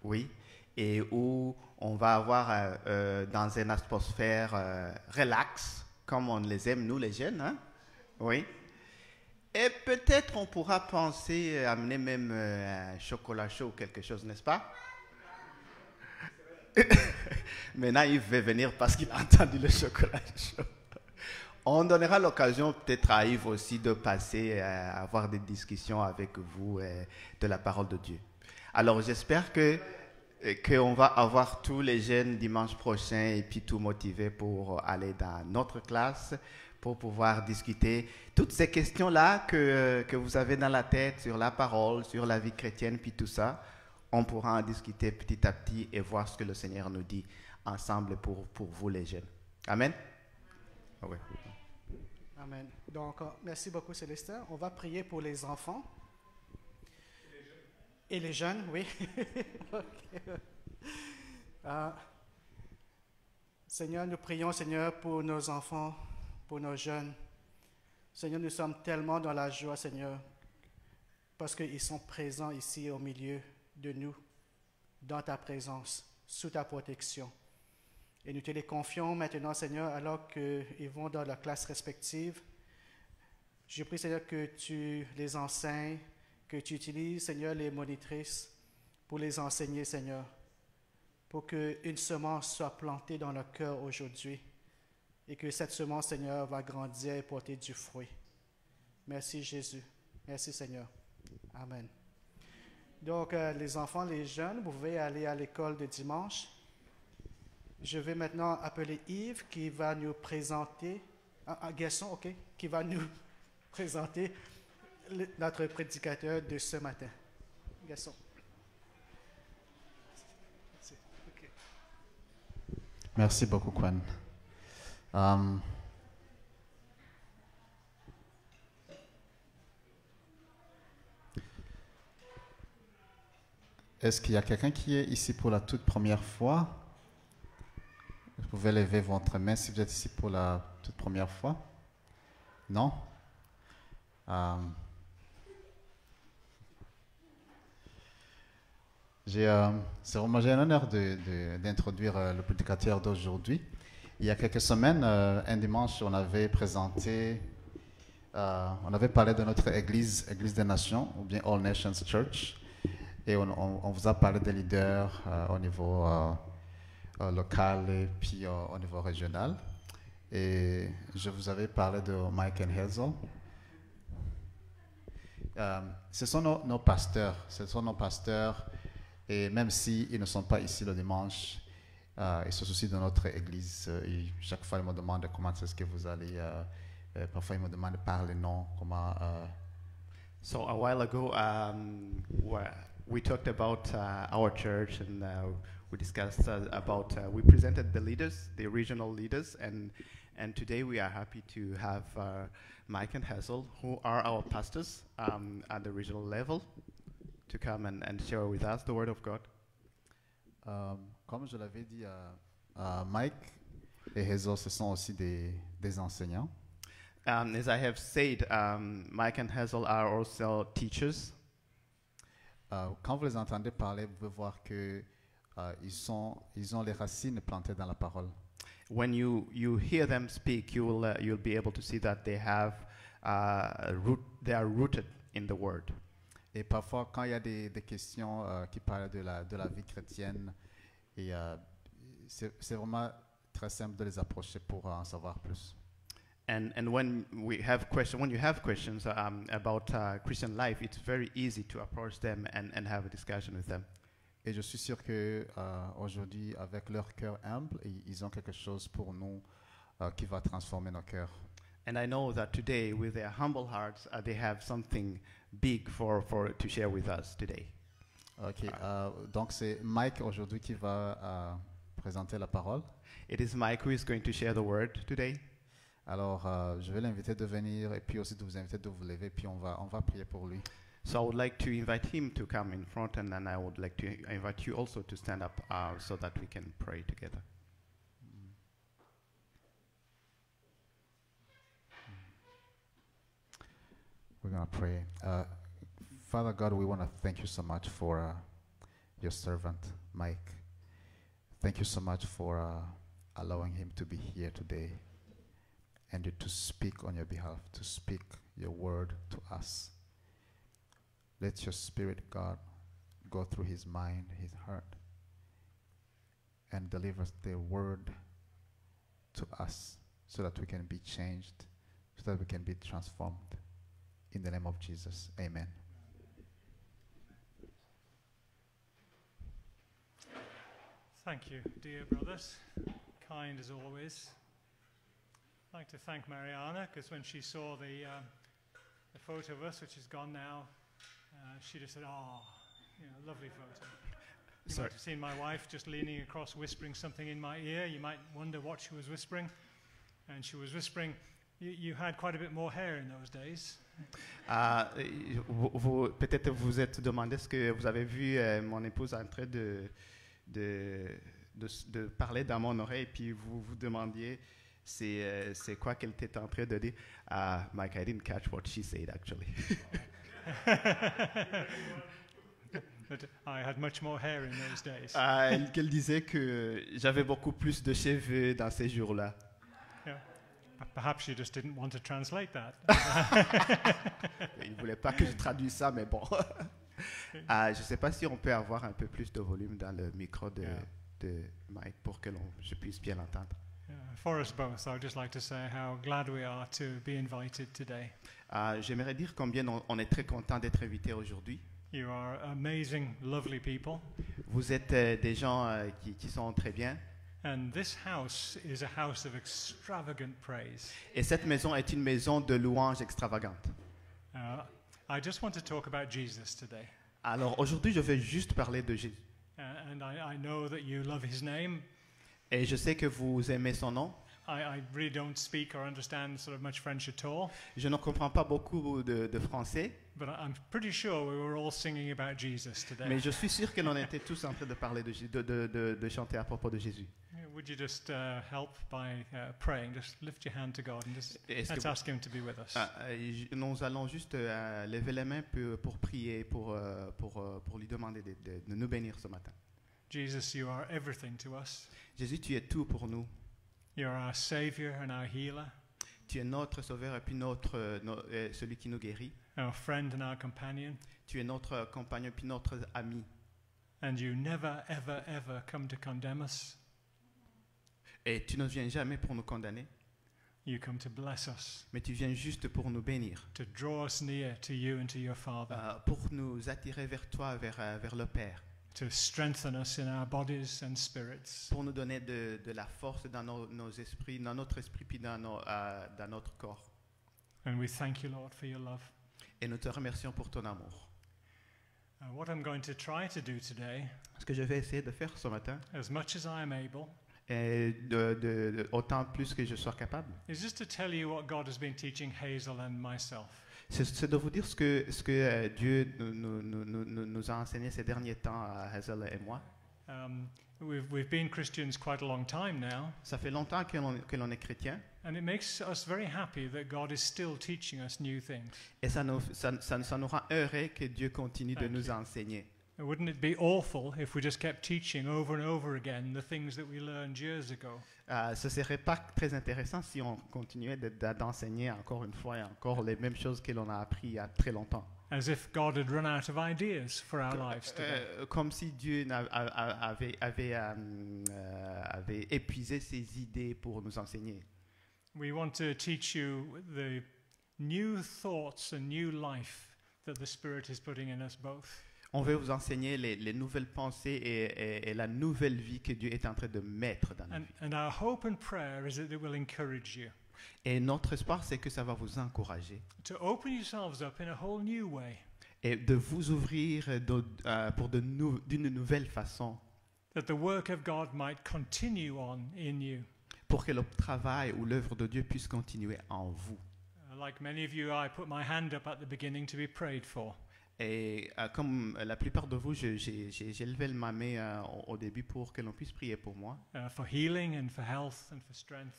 Oui. Et où on va avoir dans une atmosphère relax, comme on les aime, nous les jeunes. Hein? Oui. Et peut-être on pourra penser à amener même un chocolat chaud ou quelque chose, n'est-ce pas? Maintenant, il veut venir parce qu'il a entendu le chocolat chaud. On donnera l'occasion peut-être à Yves aussi de passer à avoir des discussions avec vous de la parole de Dieu. Alors, j'espère qu'on va avoir tous les jeunes dimanche prochain et puis tout motivés pour aller dans notre classe pour pouvoir discuter toutes ces questions-là que vous avez dans la tête sur la parole, sur la vie chrétienne, puis tout ça. On pourra en discuter petit à petit et voir ce que le Seigneur nous dit ensemble pour vous les jeunes. Amen. Ouais. Amen. Donc, merci beaucoup, Célestin. On va prier pour les enfants. Et les jeunes, oui. Ok. Seigneur, nous prions, Seigneur, pour nos enfants, pour nos jeunes. Seigneur, nous sommes tellement dans la joie, Seigneur, parce qu'ils sont présents ici au milieu de nous, dans ta présence, sous ta protection. Et nous te les confions maintenant, Seigneur, alors qu'ils vont dans leurs classes respectives. Je prie, Seigneur, que tu les enseignes, que tu utilises, Seigneur, les monitrices pour les enseigner, Seigneur, pour qu'une semence soit plantée dans leur cœur aujourd'hui et que cette semence, Seigneur, va grandir et porter du fruit. Merci, Jésus. Merci, Seigneur. Amen. Donc, les enfants, les jeunes, vous pouvez aller à l'école de dimanche. Je vais maintenant appeler Yves qui va nous présenter, Gasson, ok, qui va nous présenter notre prédicateur de ce matin. Gasson. Okay. Merci beaucoup, Kwan. Est-ce qu'il y a quelqu'un qui est ici pour la toute première fois? Vous pouvez lever votre main si vous êtes ici pour la toute première fois. Non? J'ai un honneur d'introduire le prédicateur d'aujourd'hui. Il y a quelques semaines, un dimanche, on avait présenté, on avait parlé de notre Église des Nations, ou bien All Nations Church, et on vous a parlé des leaders au niveau local et puis au niveau régional. Et je vous avais parlé de Mike and Hazel. Ce sont nos pasteurs. Et même s'ils ne sont pas ici le dimanche, ils se soucient de notre église. Et chaque fois, ils me demandent comment est-ce que vous allez. Parfois, ils me demandent par les noms, comment. So a while ago, we talked about our church, and we discussed about. We presented the leaders, the regional leaders, and today we are happy to have Mike and Hazel, who are our pastors at the regional level, to come and share with us the Word of God. Comme je l'avais dit, Mike et Hazel, ce sont aussi des enseignants. As I have said, Mike and Hazel are also teachers. Quand vous les entendez parler, vous pouvez voir que ils ont les racines plantées dans la parole. When you hear them speak, you'll be able to see that they have they are rooted in the Word. Et parfois, quand il y a des questions qui parlent de la vie chrétienne, et c'est vraiment très simple de les approcher pour en savoir plus. And when you have questions about Christian life, it's very easy to approach them and have a discussion with them. Et je suis sûr que aujourd'hui, avec leur cœur humble, ils ont quelque chose pour nous qui va transformer nos cœurs. And I know that today, with their humble hearts, they have something big to share with us today. Ok, donc c'est Mike aujourd'hui qui va présenter la parole. It is Mike who is going to share the word today. Alors, je vais l'inviter de venir et puis aussi de vous inviter de vous lever, puis on va prier pour lui. So I would like to invite him to come in front, and then I would like to invite you also to stand up so that we can pray together. We're going to pray. Father God, we want to thank you so much for your servant, Mike. Thank you so much for allowing him to be here today and to speak on your behalf, to speak your word to us. Let your Spirit, God, go through his mind, his heart, and deliver the word to us so that we can be changed, so that we can be transformed. In the name of Jesus, amen. Thank you, dear brothers. Kind as always. I'd like to thank Mariana, because when she saw the photo of us, which is gone now, she just said, "Oh, lovely photo." You might have seen my wife just leaning across, whispering something in my ear. You might wonder what she was whispering. And she was whispering, You had quite a bit more hair in those days. Peut-être vous êtes demandé ce que vous avez vu mon épouse en train de parler dans mon oreille, et puis vous vous demandiez c'est quoi qu'elle était en train de dire. Mike, I didn't catch what she said actually. But I had much more hair in those days. Qu'elle disait que j'avais beaucoup plus de cheveux dans ces jours-là. Yeah. Perhaps you just didn't want to translate that. Il ne voulait pas que je traduise ça, mais bon. Je ne sais pas si on peut avoir un peu plus de volume dans le micro de Mike pour que je puisse bien l'entendre. For us both, I would just like to say how glad we are to be invited today. J'aimerais dire combien on est très content d'être invités aujourd'hui. You are amazing, lovely people. Vous êtes des gens qui sont très bien. And this house is a house of extravagant praise. Et cette maison est une maison de louanges extravagantes. I just want to talk about Jesus today. Alors aujourd'hui, je vais juste parler de Jésus. And I know that you love his name. Et je sais que vous aimez son nom. I really don't speak or understand sort of much French at all. Je ne comprends pas beaucoup de français. But I'm pretty sure we were all singing about Jesus today. Mais je suis sûr que l'on était tous en train de parler de chanter à propos de Jésus. Would you just help by praying? Just lift your hand to God and just let's ask him to be with us. Nous allons juste lever les mains pour prier, pour lui demander de nous bénir ce matin. Jesus, you are everything to us. Jésus, tu es tout pour nous. You are our Savior and our healer. Tu es notre sauveur et puis celui qui nous guérit. Our friend and our companion. Tu es notre compagnon et puis notre ami. And you never, ever, ever come to condemn us. Et tu ne viens jamais pour nous condamner. You come to bless us. Mais tu viens juste pour nous bénir. To draw us near to you and to your Father. Pour nous attirer vers toi, vers le Père. To strengthen us in our bodies and spirits. Pour nous donner de la force dans nos esprits, dans notre esprit puis dans notre corps. And we thank you, Lord, for your love. Et nous te remercions pour ton amour. What I'm going to try to do today, ce que je vais essayer de faire ce matin, as much as I am able, et autant plus que je sois capable, is just to tell you what God has been teaching Hazel and myself. C'est de vous dire ce que Dieu nous a enseigné ces derniers temps à Hazel et moi. We've been Christians quite a long time now. Ça fait longtemps que l'on est chrétien. And it makes us very happy that God is still teaching us new things. Et ça nous rend heureux que Dieu continue de nous enseigner. Wouldn't it be awful if we just kept teaching over and over again the things that we learned years ago? Ce serait pas très intéressant si on continuait d'enseigner encore une fois et encore les mêmes choses que l'on a appris il y a très longtemps. As if God had run out of ideas for our lives today. Comme si Dieu avait épuisé ses idées pour nous enseigner. We want to teach you the new thoughts and new life that the Spirit is putting in us both. On veut vous enseigner les nouvelles pensées et la nouvelle vie que Dieu est en train de mettre dans nos vies. And our hope and prayer is that it will encourage you. Et notre espoir, c'est que ça va vous encourager. To open yourselves up in a whole new way. Et de vous ouvrir d'une nouvelle façon. That the work of God might continue on in you. Pour que le travail ou l'œuvre de Dieu puisse continuer en vous. Like many of you, I put my hand up at the beginning to be prayed for. Et comme la plupart de vous, j'ai levé ma main au début pour que l'on puisse prier pour moi. For healing and for health and for strength.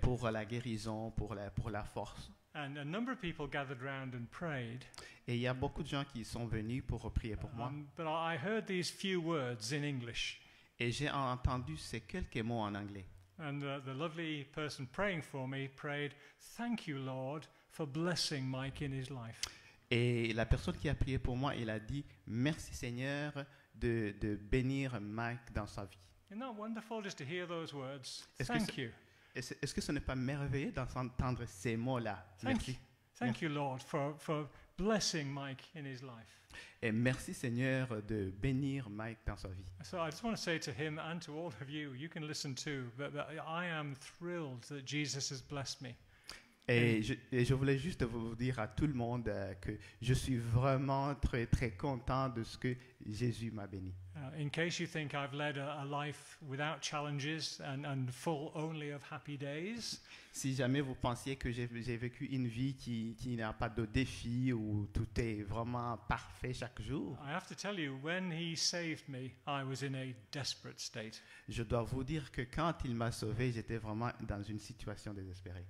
Pour la guérison, pour la force. And a number of people gathered round and prayed. Et il y a beaucoup de gens qui sont venus pour prier pour moi. But I heard these few words in English. Et j'ai entendu ces quelques mots en anglais. And the lovely person praying for me prayed, "Thank you, Lord, for blessing Mike in his life." Et la personne qui a prié pour moi, il a dit merci Seigneur de bénir Mike dans sa vie. Isn't that wonderful just to hear those words? Thank you. Est-ce que ce n'est pas merveilleux d'entendre ces mots-là? Merci. Thank you, Lord, for blessing Mike in his life. Et merci Seigneur de bénir Mike dans sa vie. So I just want to say to him and to all of you, you can listen too, but I am thrilled that Jesus has blessed me. Et je voulais juste vous dire à tout le monde que je suis vraiment très, très content de ce que Jésus m'a béni. In case you think I've led a life without challenges and full only of happy days, Si jamais vous pensiez que j'ai vécu une vie qui n'a pas de défis, où tout est vraiment parfait chaque jour, I have to tell you, when he saved me, I was in a desperate state. je dois vous dire que quand il m'a sauvé, j'étais vraiment dans une situation désespérée.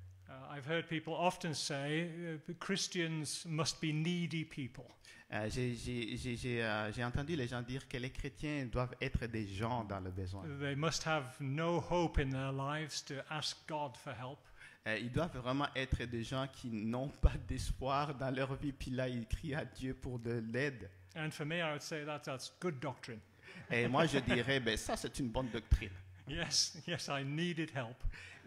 I've heard people often say Christians must be needy people. J'ai entendu les gens dire que les chrétiens doivent être des gens dans le besoin. They must have no hope in their lives to ask God for help. Ils doivent vraiment être des gens qui n'ont pas d'espoir dans leur vie, puis là ils crient à Dieu pour de l'aide. And for me, I would say that's good doctrine. Et moi je dirais, ben ça c'est une bonne doctrine. Yes, I needed help.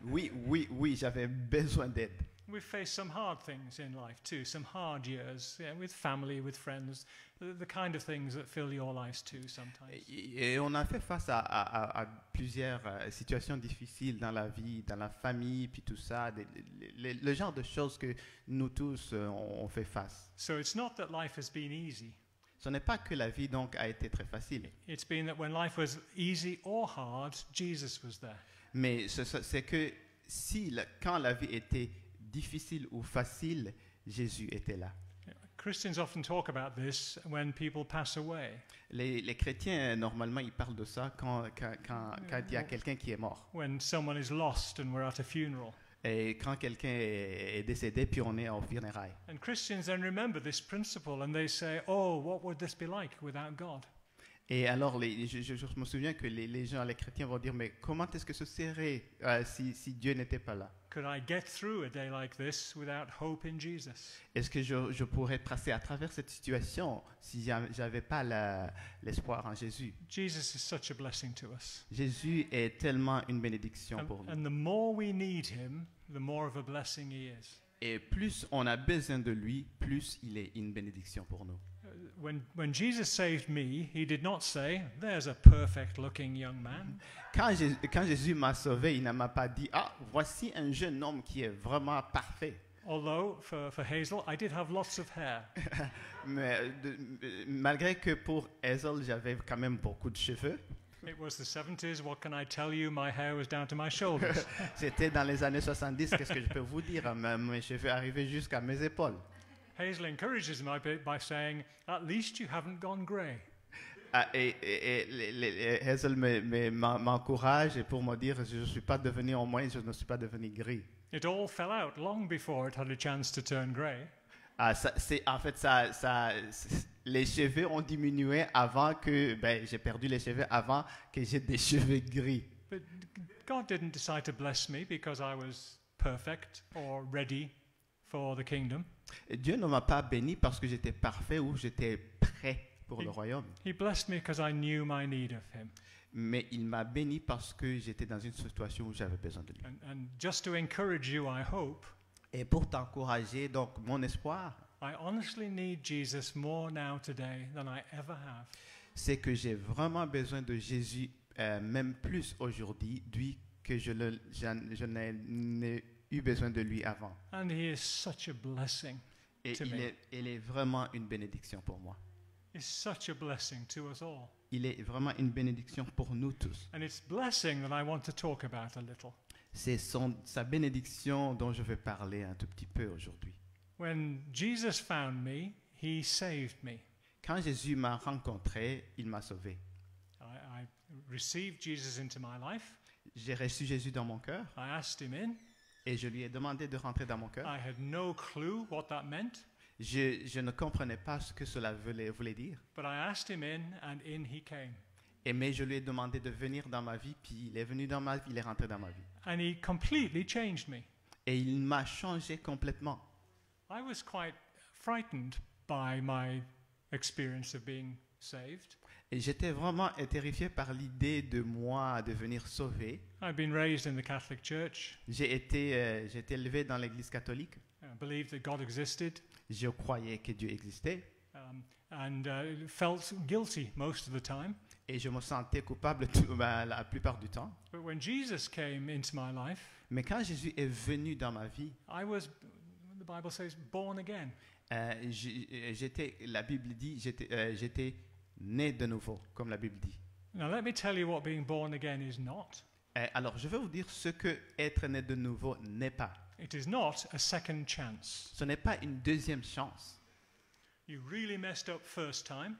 Oui, j'avais besoin d'aide. We've faced some hard things in life too, some hard years, with family, with friends, the kind of things that fill your lives too sometimes. Et on a fait face à plusieurs situations difficiles dans la vie, dans la famille, puis tout ça, le genre de choses que nous tous on fait face. So it's not that life has been easy. Ce n'est pas que la vie donc a été très facile. It's been that when life was easy or hard, Jesus was there. Mais c'est que quand la vie était difficile ou facile, Jésus était là. Christians often talk about this when people pass away. Les chrétiens, normalement, ils parlent de ça quand il y a quelqu'un qui est mort. When someone is lost and we're at a funeral. Et quand quelqu'un est décédé, puis on est au funérailles. And Christians then remember this principle and they say, oh, what would this be like without God? Et alors, je me souviens que les gens, les chrétiens vont dire, mais comment est-ce que ce serait si Dieu n'était pas là? Could I get through a day like this without hope in Jesus? Est-ce que je pourrais passer à travers cette situation si j'avais pas l'espoir en Jésus? Jesus is such a blessing to us. Jésus est tellement une bénédiction pour nous. And the more we need him, the more of a blessing he is. Et plus on a besoin de lui, plus il est une bénédiction pour nous. When Jesus saved me, he did not say, there's a perfect-looking young man. Quand Jésus m'a sauvé, il ne m'a pas dit, ah, voici un jeune homme qui est vraiment parfait. Although, for Hazel, I did have lots of hair. Mais malgré que pour Hazel, j'avais quand même beaucoup de cheveux. It was the 70s. What can I tell you? My hair was down to my shoulders. C'était dans les années 70. Qu'est-ce que je peux vous dire? Mes cheveux arrivaient jusqu'à mes épaules. Hazel encourages me by saying, at least you haven't gone grey. Hazel m'encourage pour me dire, je ne suis pas devenu, au moins, je ne suis pas devenu gris. It all fell out long before it had a chance to turn grey. En fait, les cheveux ont diminué avant que, j'ai perdu les cheveux avant que j'ai des cheveux gris. But God didn't decide to bless me because I was perfect or ready for the kingdom. Dieu ne m'a pas béni parce que j'étais parfait ou j'étais prêt pour le royaume. He blessed me because I knew my need of him. Mais il m'a béni parce que j'étais dans une situation où j'avais besoin de lui. And just to encourage you, I hope. Et pour t'encourager, donc mon espoir, I honestly need Jesus more now today than I ever have. C'est que j'ai vraiment besoin de Jésus, même plus aujourd'hui, que je n'ai eu besoin de lui avant. And he is such a blessing Et to me. il est vraiment une bénédiction pour moi. It's such a blessing to us all. Il est vraiment une bénédiction pour nous tous. And it's blessing that I want to talk about a little. C'est sa bénédiction dont je vais parler un tout petit peu aujourd'hui. When Jesus found me, he saved me. Quand Jésus m'a rencontré, il m'a sauvé. I received Jesus into my life. J'ai reçu Jésus dans mon cœur. I asked him in. Et je lui ai demandé de rentrer dans mon cœur. I had no clue what that meant. Je ne comprenais pas ce que cela voulait dire. But I asked him in, and in he came. Mais je lui ai demandé de venir dans ma vie, puis il est venu dans ma vie, il est rentré dans ma vie. And he completely changed me. Et il m'a changé complètement. I was quite frightened by my experience of being saved. Et j'étais vraiment terrifié par l'idée de moi devenir sauvé. I've been raised in the Catholic Church. J'ai été élevé dans l'Église catholique. I believed that God existed. Je croyais que Dieu existait. And felt guilty most of the time. Et je me sentais coupable la plupart du temps. But when Jesus came into my life, Mais quand Jésus est venu dans ma vie, I was, the Bible says, born again. la Bible dit, j'étais né de nouveau, comme la Bible dit. Now, let me tell you what being born again is not. Alors, je vais vous dire ce que être né de nouveau n'est pas. It is not a second chance. Ce n'est pas une deuxième chance. You really messed up first time.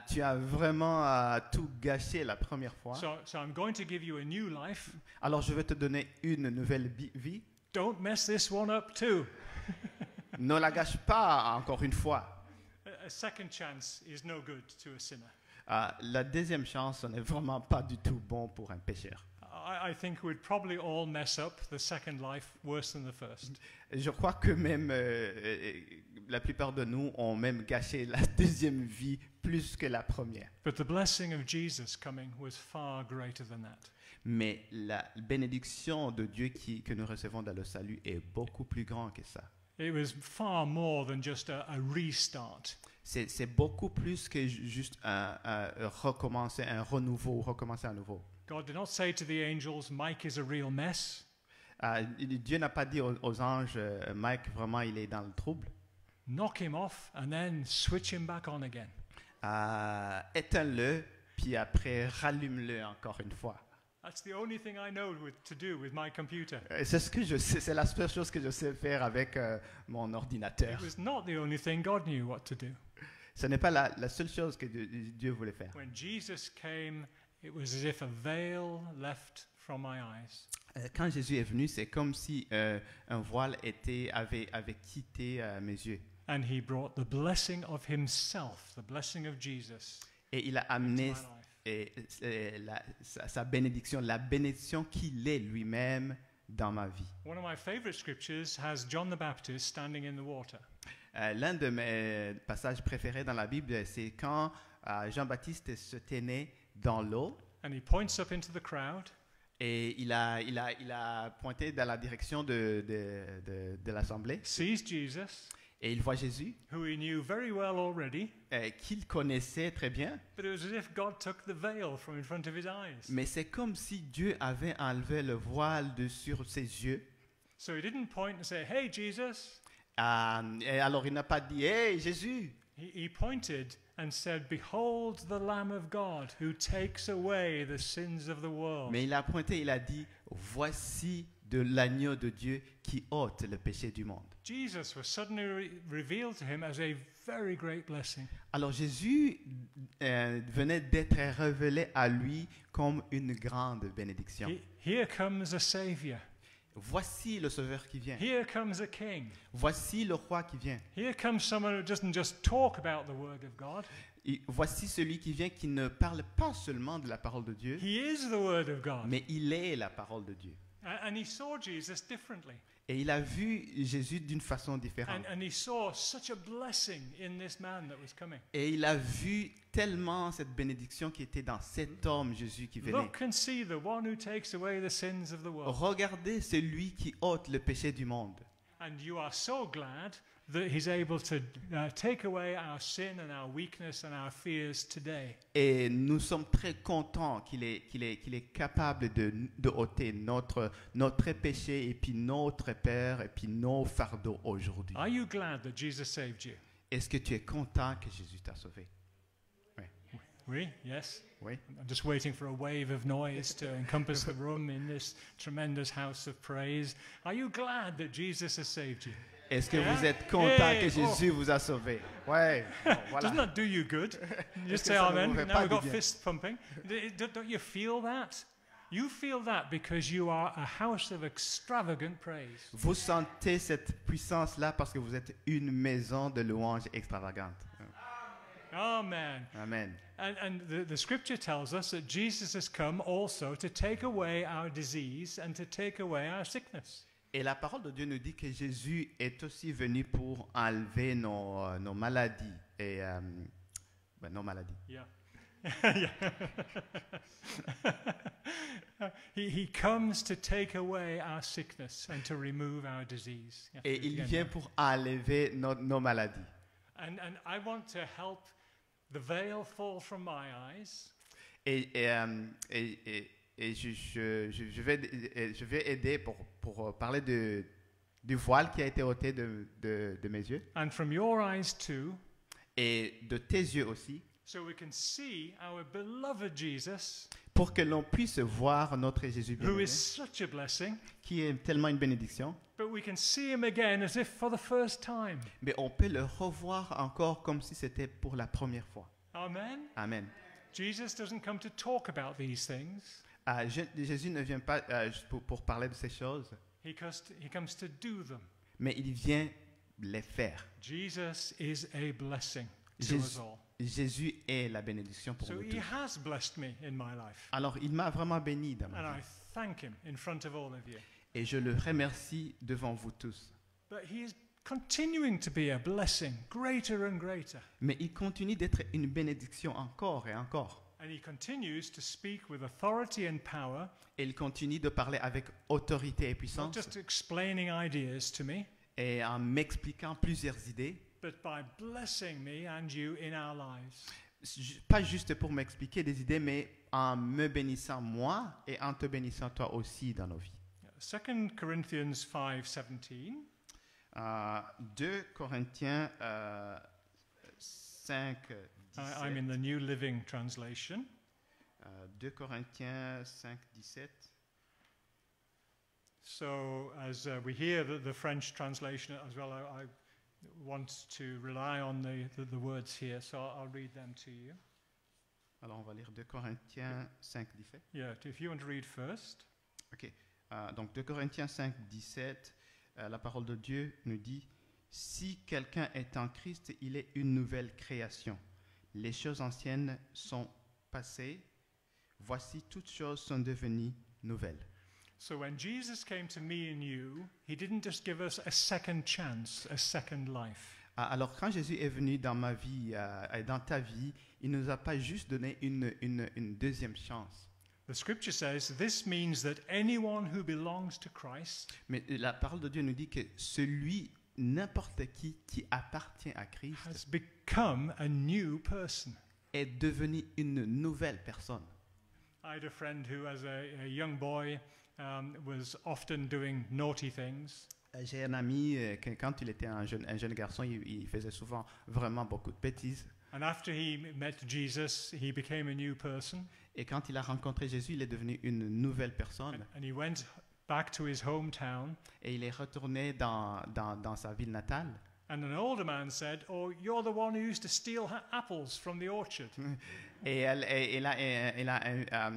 Tu as vraiment tout gâché la première fois. So I'm going to give you a new life. Alors, je vais te donner une nouvelle vie. Don't mess this one up too. Ne la gâche pas encore une fois. A second chance is no good to a sinner. La deuxième chance, ce n'est vraiment pas du tout bon pour un pécheur. I think we'd probably all mess up the second life worse than the first. Je crois que même la plupart de nous ont même gâché la deuxième vie plus que la première. But the blessing of Jesus coming was far greater than that. Mais la bénédiction de Dieu que nous recevons dans le salut est beaucoup plus grande que ça. It was far more than just a restart. C'est beaucoup plus que juste recommencer un renouveau, recommencer à nouveau. God did not say to the angels, Mike is a real mess. Dieu n'a pas dit aux anges, Mike, vraiment, il est dans le trouble. Knock him off and then switch him back on again. Éteins-le, puis après, rallume-le encore une fois. That's the only thing I know to do with my computer. C'est ce que je sais, c'est la seule chose que je sais faire avec mon ordinateur. It was not the only thing God knew what to do. Ce n'est pas la seule chose que Dieu voulait faire. When Jesus came, it was as if a veil left from my eyes. Quand Jésus est venu, c'est comme si un voile avait quitté mes yeux. And he brought the blessing of himself, the blessing of Jesus. Et il a amené sa bénédiction, la bénédiction qu'il est lui-même dans ma vie. One of my favorite scriptures has John the Baptist standing in the water. L'un de mes passages préférés dans la Bible, c'est quand Jean-Baptiste se tenait dans l'eau. And he points up into the crowd. Et il a pointé dans la direction de l'assemblée. Sees Jesus. Et il voit Jésus, who he knew very well already. Qu'il connaissait très bien. But it was as if God took the veil from in front of his eyes. Mais c'est comme si Dieu avait enlevé le voile sur ses yeux. So he didn't point and say, "Hey Jesus." Et alors il n'a pas dit, "Hey Jésus." He pointed and said, "Behold the Lamb of God who takes away the sins of the world." Mais il a pointé, il a dit, "Voici de l'agneau de Dieu qui ôte le péché du monde." Jesus was suddenly revealed to him as a very great blessing. Alors Jésus venait d'être révélé à lui comme une grande bénédiction. Here comes a savior. Voici le sauveur qui vient. Here comes a king. Voici le roi qui vient. Here comes someone who doesn't just talk about the word of God. Et voici celui qui vient qui ne parle pas seulement de la parole de Dieu. He is the word of God. Mais il est la parole de Dieu. And he saw Jesus differently. Et il a vu Jésus d'une façon différente. And he saw such a blessing in this man that was coming. Et il a vu tellement cette bénédiction qui était dans cet homme Jésus qui venait. Look and see the one who takes away the sins of the world. Regardez celui qui ôte le péché du monde. And you are so glad that he's able to take away our sin and our weakness and our fears today. Et nous sommes très contents qu'il est capable de ôter notre péché et puis notre peur et puis nos fardeaux aujourd'hui. Are you glad that Jesus saved you? Est-ce que tu es content que Jésus t'a sauvé? Oui. Oui, yes. Oui. I'm just waiting for a wave of noise to encompass the room in this tremendous house of praise. Are you glad that Jesus has saved you? Est-ce que vous êtes content que Jésus vous a sauvé? Ouais. Bon, voilà. Doesn't that do you good? Just say ça amen. ne vous fait Now pas we've du got bien? fist pumping. Don't you feel that? You feel that because you are a house of extravagant praise. Vous sentez cette puissance-là parce que vous êtes une maison de louange extravagante. Amen. Amen. And the scripture tells us that Jesus has come also to take away our disease and to take away our sickness. Et la parole de Dieu nous dit que Jésus est aussi venu pour enlever nos maladies. Et, nos maladies. Yeah. he comes to take away our sickness and to remove our disease. Et il vient pour enlever nos maladies. And I want to help the veil fall from my eyes. Et je vais aider pour parler du voile qui a été ôté de mes yeux and from your eyes too, et de tes yeux aussi, so we can see our beloved Jesus, pour que l'on puisse voir notre Jésus who bien-aimé, is such a blessing, qui est tellement une bénédiction, but we can see him again as if for the first time. mais on peut le revoir encore comme si c'était pour la première fois. Amen. Amen. Jesus doesn't come to talk about these things. Jésus ne vient pas juste pour parler de ces choses, He comes to do them. mais il vient les faire. Jesus is a blessing to us all. Jésus est la bénédiction pour So nous he tous. has blessed me in my life. Alors, il m'a vraiment béni dans And ma I vie. thank him in front of all of you. Et je le remercie devant vous tous. But he is continuing to be a blessing, greater and greater. Mais il continue d'être une bénédiction encore et encore. And he continues to speak with authority and power, Et il continue de parler avec autorité et not puissance, just explaining ideas to me, et en m'expliquant plusieurs idées, but by blessing me and you in our lives. pas juste pour m'expliquer des idées, mais en me bénissant moi et en te bénissant toi aussi dans nos vies. 2 Corinthians 5:17. 2 Corinthiens 5, I'm in the New Living Translation. 2 Corinthiens 5, 17. So, as we hear the French translation as well, I want to rely on the words here, so I'll read them to you. Alors, on va lire 2 Corinthiens 5, 17. Yeah, if you want to read first. Ok. Donc 2 Corinthiens 5, 17, la parole de Dieu nous dit « Si quelqu'un est en Christ, il est une nouvelle création. Les choses anciennes sont passées. Voici, toutes choses sont devenues nouvelles. » So when Jesus came to me and you, he didn't just give us a second chance, a second life. Alors quand Jésus est venu dans ma vie et dans ta vie, il ne nous a pas juste donné une deuxième chance. The scripture says this means that anyone who belongs to Christ Mais la parole de Dieu nous dit que n'importe qui appartient à Christ has become a new person. est devenu une nouvelle personne. I had a friend who, as a young boy, was often doing naughty things. J'ai un ami que quand il était un jeune garçon, il faisait souvent vraiment beaucoup de bêtises. And after he met Jesus, he became a new person. Et quand il a rencontré Jésus, il est devenu une nouvelle personne. And he went back to his hometown. Et il est retourné dans sa ville natale. And an older man said, "Oh, you're the one who used to steal apples from the orchard." Et il a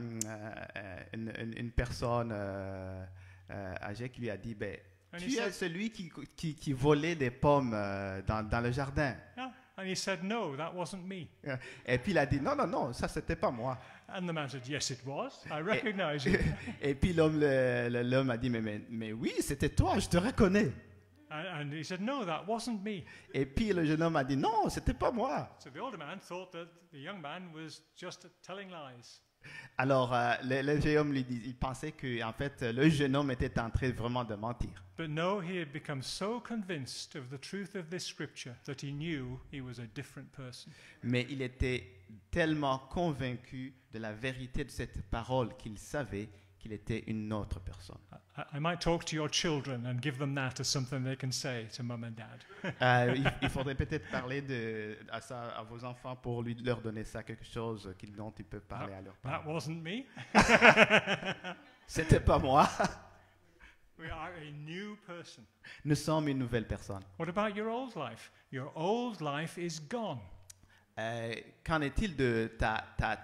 une personne âgée qui lui a dit, ben, tu es celui qui volait des pommes dans le jardin. Yeah. And he said, "No, that wasn't me." Et puis il a dit, non, ça c'était pas moi. And the man said, "Yes, it was. I recognize you." Et puis l'homme a dit, mais oui, c'était toi, je te reconnais. And he said, "No, that wasn't me." Et puis le jeune homme a dit, non, c'était pas moi. So the older man thought that the young man was just telling lies. Alors le jeune homme il pensait que en fait le jeune homme était en train vraiment de mentir. But no, he had become so convinced of the truth of this scripture that he knew he was a different person. Mais il était tellement convaincu de la vérité de cette parole qu'il savait qu'il était une autre personne. I might talk to your children and give them that as something they can say to mum and dad. Il faudrait peut-être parler à vos enfants pour leur donner ça, quelque chose dont ils peuvent parler à leurs parents. That wasn't me. C'était pas moi. We are a new person. Nous sommes une nouvelle personne. What about your old life? Your old life is gone. Qu'en est-il de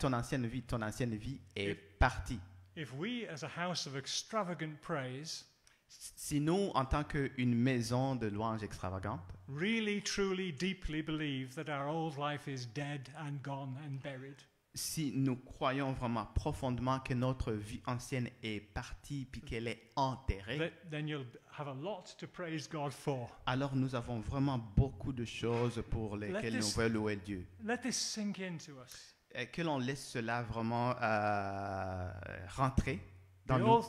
ton ancienne vie? Ton ancienne vie est partie. If we, as a house of extravagant praise, si nous, en tant qu'une maison de louanges extravagantes, really, truly, deeply believe that our old life is dead and gone and buried, si nous croyons vraiment profondément que notre vie ancienne est partie puis qu'elle est enterrée, then you'll have a lot to praise God for. Alors nous avons vraiment beaucoup de choses pour lesquelles nous voulons louer Dieu. Let this sink into us. Que l'on laisse cela vraiment rentrer dans nous.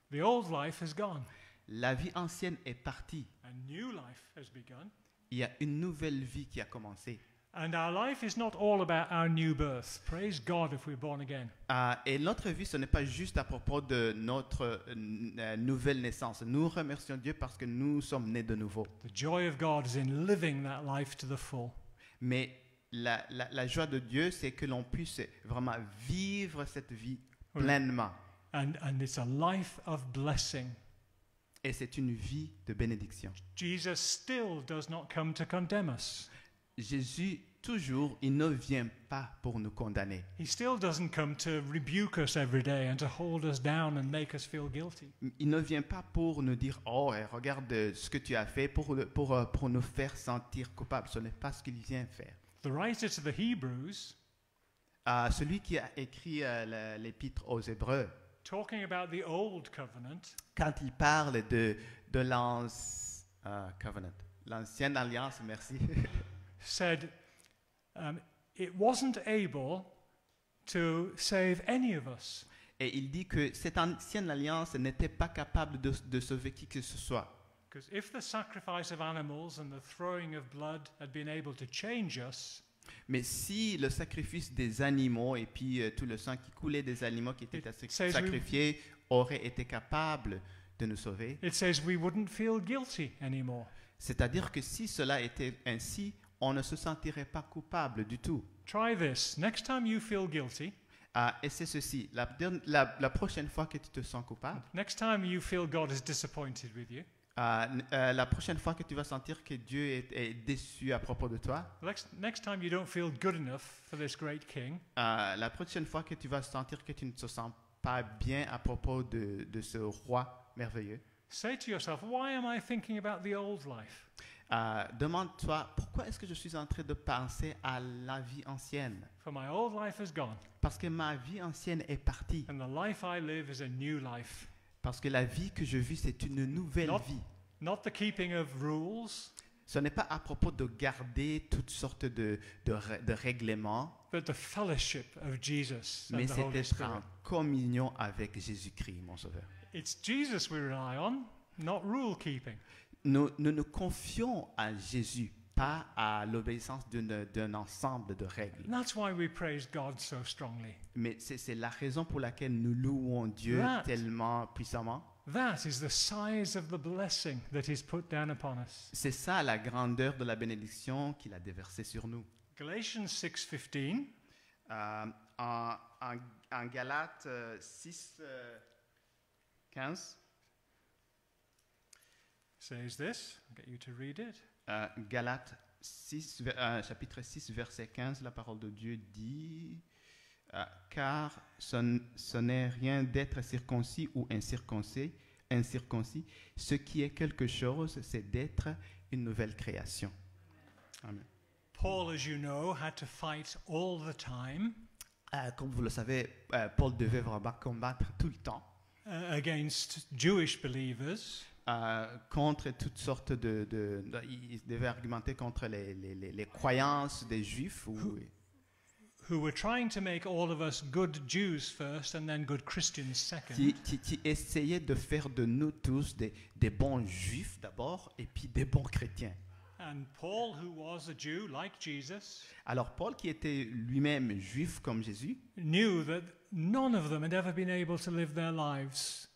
The old life has gone. La vie ancienne est partie. A new life has begun. Il y a une nouvelle vie qui a commencé. And our life is not all about our new birth. Praise God if we're born again. Et notre vie, ce n'est pas juste à propos de notre nouvelle naissance. Nous remercions Dieu parce que nous sommes nés de nouveau. The joy of God is in living that life to the full. Mais la joie de Dieu, c'est que l'on puisse vraiment vivre cette vie pleinement. And it's a life of blessing. Et c'est une vie de bénédiction. Jesus still does not come to condemn us. Jésus, toujours, il ne vient pas pour nous condamner. He still doesn't come to rebuke us every day and to hold us down and make us feel guilty. Il ne vient pas pour nous dire « Oh, regarde ce que tu as fait » pour nous faire sentir coupables. Ce n'est pas ce qu'il vient faire. The writer to the Hebrews, celui qui a écrit l'épître aux Hébreux, talking about the old covenant, quand il parle de l'ancienne alliance, merci, said it wasn't able to save any of us. Et il dit que cette ancienne alliance n'était pas capable de sauver qui que ce soit. Because if the sacrifice of animals and the throwing of blood had been able to change us, mais si le sacrifice des animaux et puis tout le sang qui coulait des animaux qui étaient sacrifiés aurait été capable de nous sauver, it says we wouldn't feel guilty anymore. C'est-à-dire que si cela était ainsi, on ne se sentirait pas coupable du tout. Try this. Next time you feel guilty, et c'est ceci, la prochaine fois que tu te sens coupable, next time you feel God is disappointed with you, la prochaine fois que tu vas sentir que Dieu est déçu à propos de toi, next time you don't feel good enough for this great king, la prochaine fois que tu vas sentir que tu ne te sens pas bien à propos de ce roi merveilleux, say to yourself, why am I thinking about the old life? Demande-toi, pourquoi est-ce que je suis en train de penser à la vie ancienne? For my old life has gone. Parce que ma vie ancienne est partie. And the life I live is a new life. Parce que la vie que je vis, c'est une nouvelle vie. Not the keeping of rules. Ce n'est pas à propos de garder toutes sortes de règlements, but the fellowship of Jesus and mais the c'est Holy être Spirit. en communion avec Jésus-Christ, mon Sauveur. It's Jesus we rely on, not rule keeping. Nous nous confions à Jésus, pas à l'obéissance d'un ensemble de règles. That's why we praise God so strongly. Mais c'est la raison pour laquelle nous louons Dieu tellement puissamment. That is the size of the blessing that He's put down upon us. C'est ça la grandeur de la bénédiction qu'il a déversée sur nous. Galatians 6:15. En Galates 6, 15. Says this. I'll get you to read it. Galates 6, chapitre 6, verset 15, la parole de Dieu dit car ce n'est rien d'être circoncis ou incirconcis. Ce qui est quelque chose, c'est d'être une nouvelle création. Amen. Paul, as you know, had to fight all the time. Comme vous le savez, Paul devait vraiment combattre tout le temps against Jewish believers. Contre toutes sortes il devait argumenter contre les croyances des Juifs who were trying to make all of us good Jews first and then good Christians second. Qui essayaient de faire de nous tous des bons Juifs d'abord et puis des bons chrétiens. And Paul, who was a Jew like Jesus, alors Paul, qui était lui-même juif comme Jésus, knew that none of them had ever been able to live their lives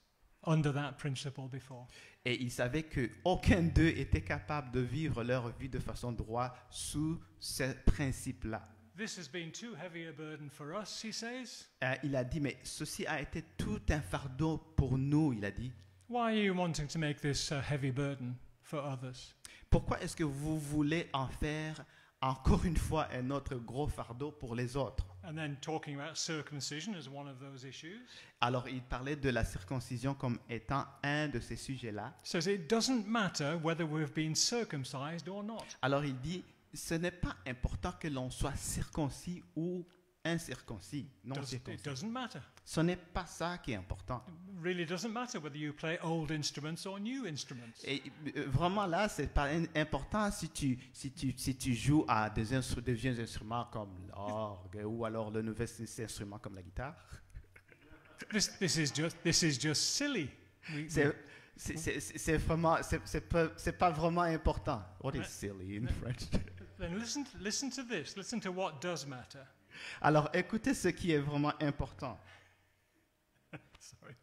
under that principle before. Et il savait qu'aucun d'eux était capable de vivre leur vie de façon droite sous ce principe-là. This has been too heavy a burden for us, he says. Il a dit, mais ceci a été tout un fardeau pour nous, il a dit. Why are you wanting to make this a heavy burden for others? Pourquoi est-ce que vous voulez en faire encore une fois un autre gros fardeau pour les autres? And then talking about circumcision as one of those issues. Alors il parlait de la circoncision comme étant un de ces sujets-là. Says it doesn't matter whether we've been circumcised or not. Alors il dit, ce n'est pas important que l'on soit circoncis ou incirconcis, non circoncis. It doesn't matter. Ce n'est pas ça qui est important. It really doesn't matter whether you play old instruments or new instruments. Et vraiment là, c'est pas important si tu joues à des vieux instruments comme l'orgue ou alors le nouvel instrument comme la guitare. This is just silly. C'est vraiment, c'est pas vraiment important. What is silly in French? Then listen to this. Listen to what does matter. Alors écoutez ce qui est vraiment important. Sorry.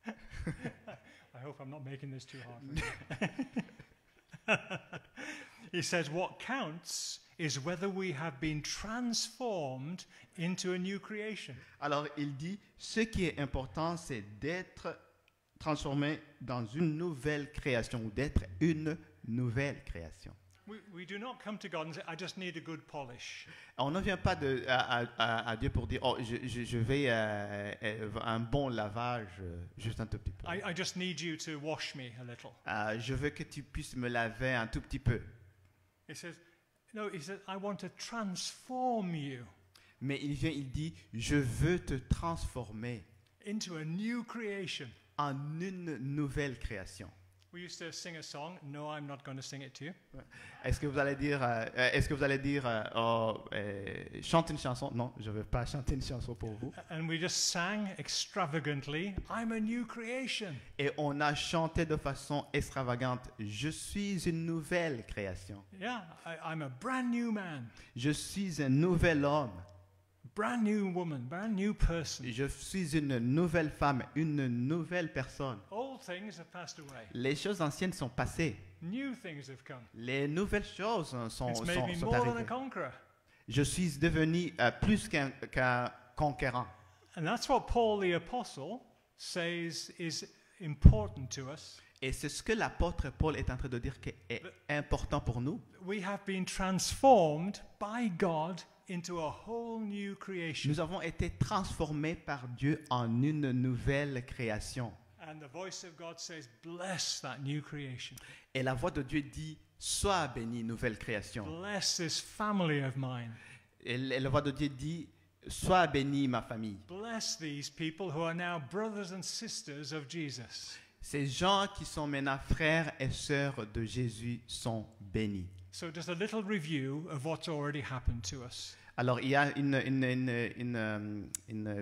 I hope I'm not making this too hard for you. He says, what counts is whether we have been transformed into a new creation. Alors il dit, ce qui est important, c'est d'être transformé dans une nouvelle création ou d'être une nouvelle création. We do not come to God and say, I just need a good polish. On ne vient pas à Dieu pour dire, oh, je vais un bon lavage, juste un tout petit peu. I just need you to wash me a little. Je veux que tu puisses me laver un tout petit peu. He says, no, he says, I want to transform you Mais il dit, je veux te transformer into a new creation. en une nouvelle création. We used to sing a song. No, I'm not going to sing it to you. Est-ce que vous allez dire, chante une chanson? Non, je ne vais pas chanter une chanson pour vous. And we just sang extravagantly, I'm a new creation. Et on a chanté de façon extravagante, je suis une nouvelle création. Yeah, I'm a brand new man, Je suis un nouvel homme. brand new woman, brand new person. Je suis une nouvelle femme, une nouvelle personne. Old things have passed away. Les choses anciennes sont passées. New things have come. Les nouvelles choses sont It's made me sont more than a arrivées. conqueror. Je suis devenu plus qu'un conquérant. And that's what Paul the Apostle says is important to us. Et c'est ce que l'apôtre Paul est en train de dire qui est important pour nous. We have been transformed by God into a whole new creation. Nous avons été transformés par Dieu en une nouvelle création. And the voice of God says, bless that new creation. Et la voix de Dieu dit, sois béni, nouvelle création. Bless this family of mine. Et la voix de Dieu dit, sois béni, ma famille. Bless these people who are now brothers and sisters of Jesus. Ces gens qui sont maintenant frères et sœurs de Jésus sont bénis. So just a little review of what's already happened to us. Alors, il y a une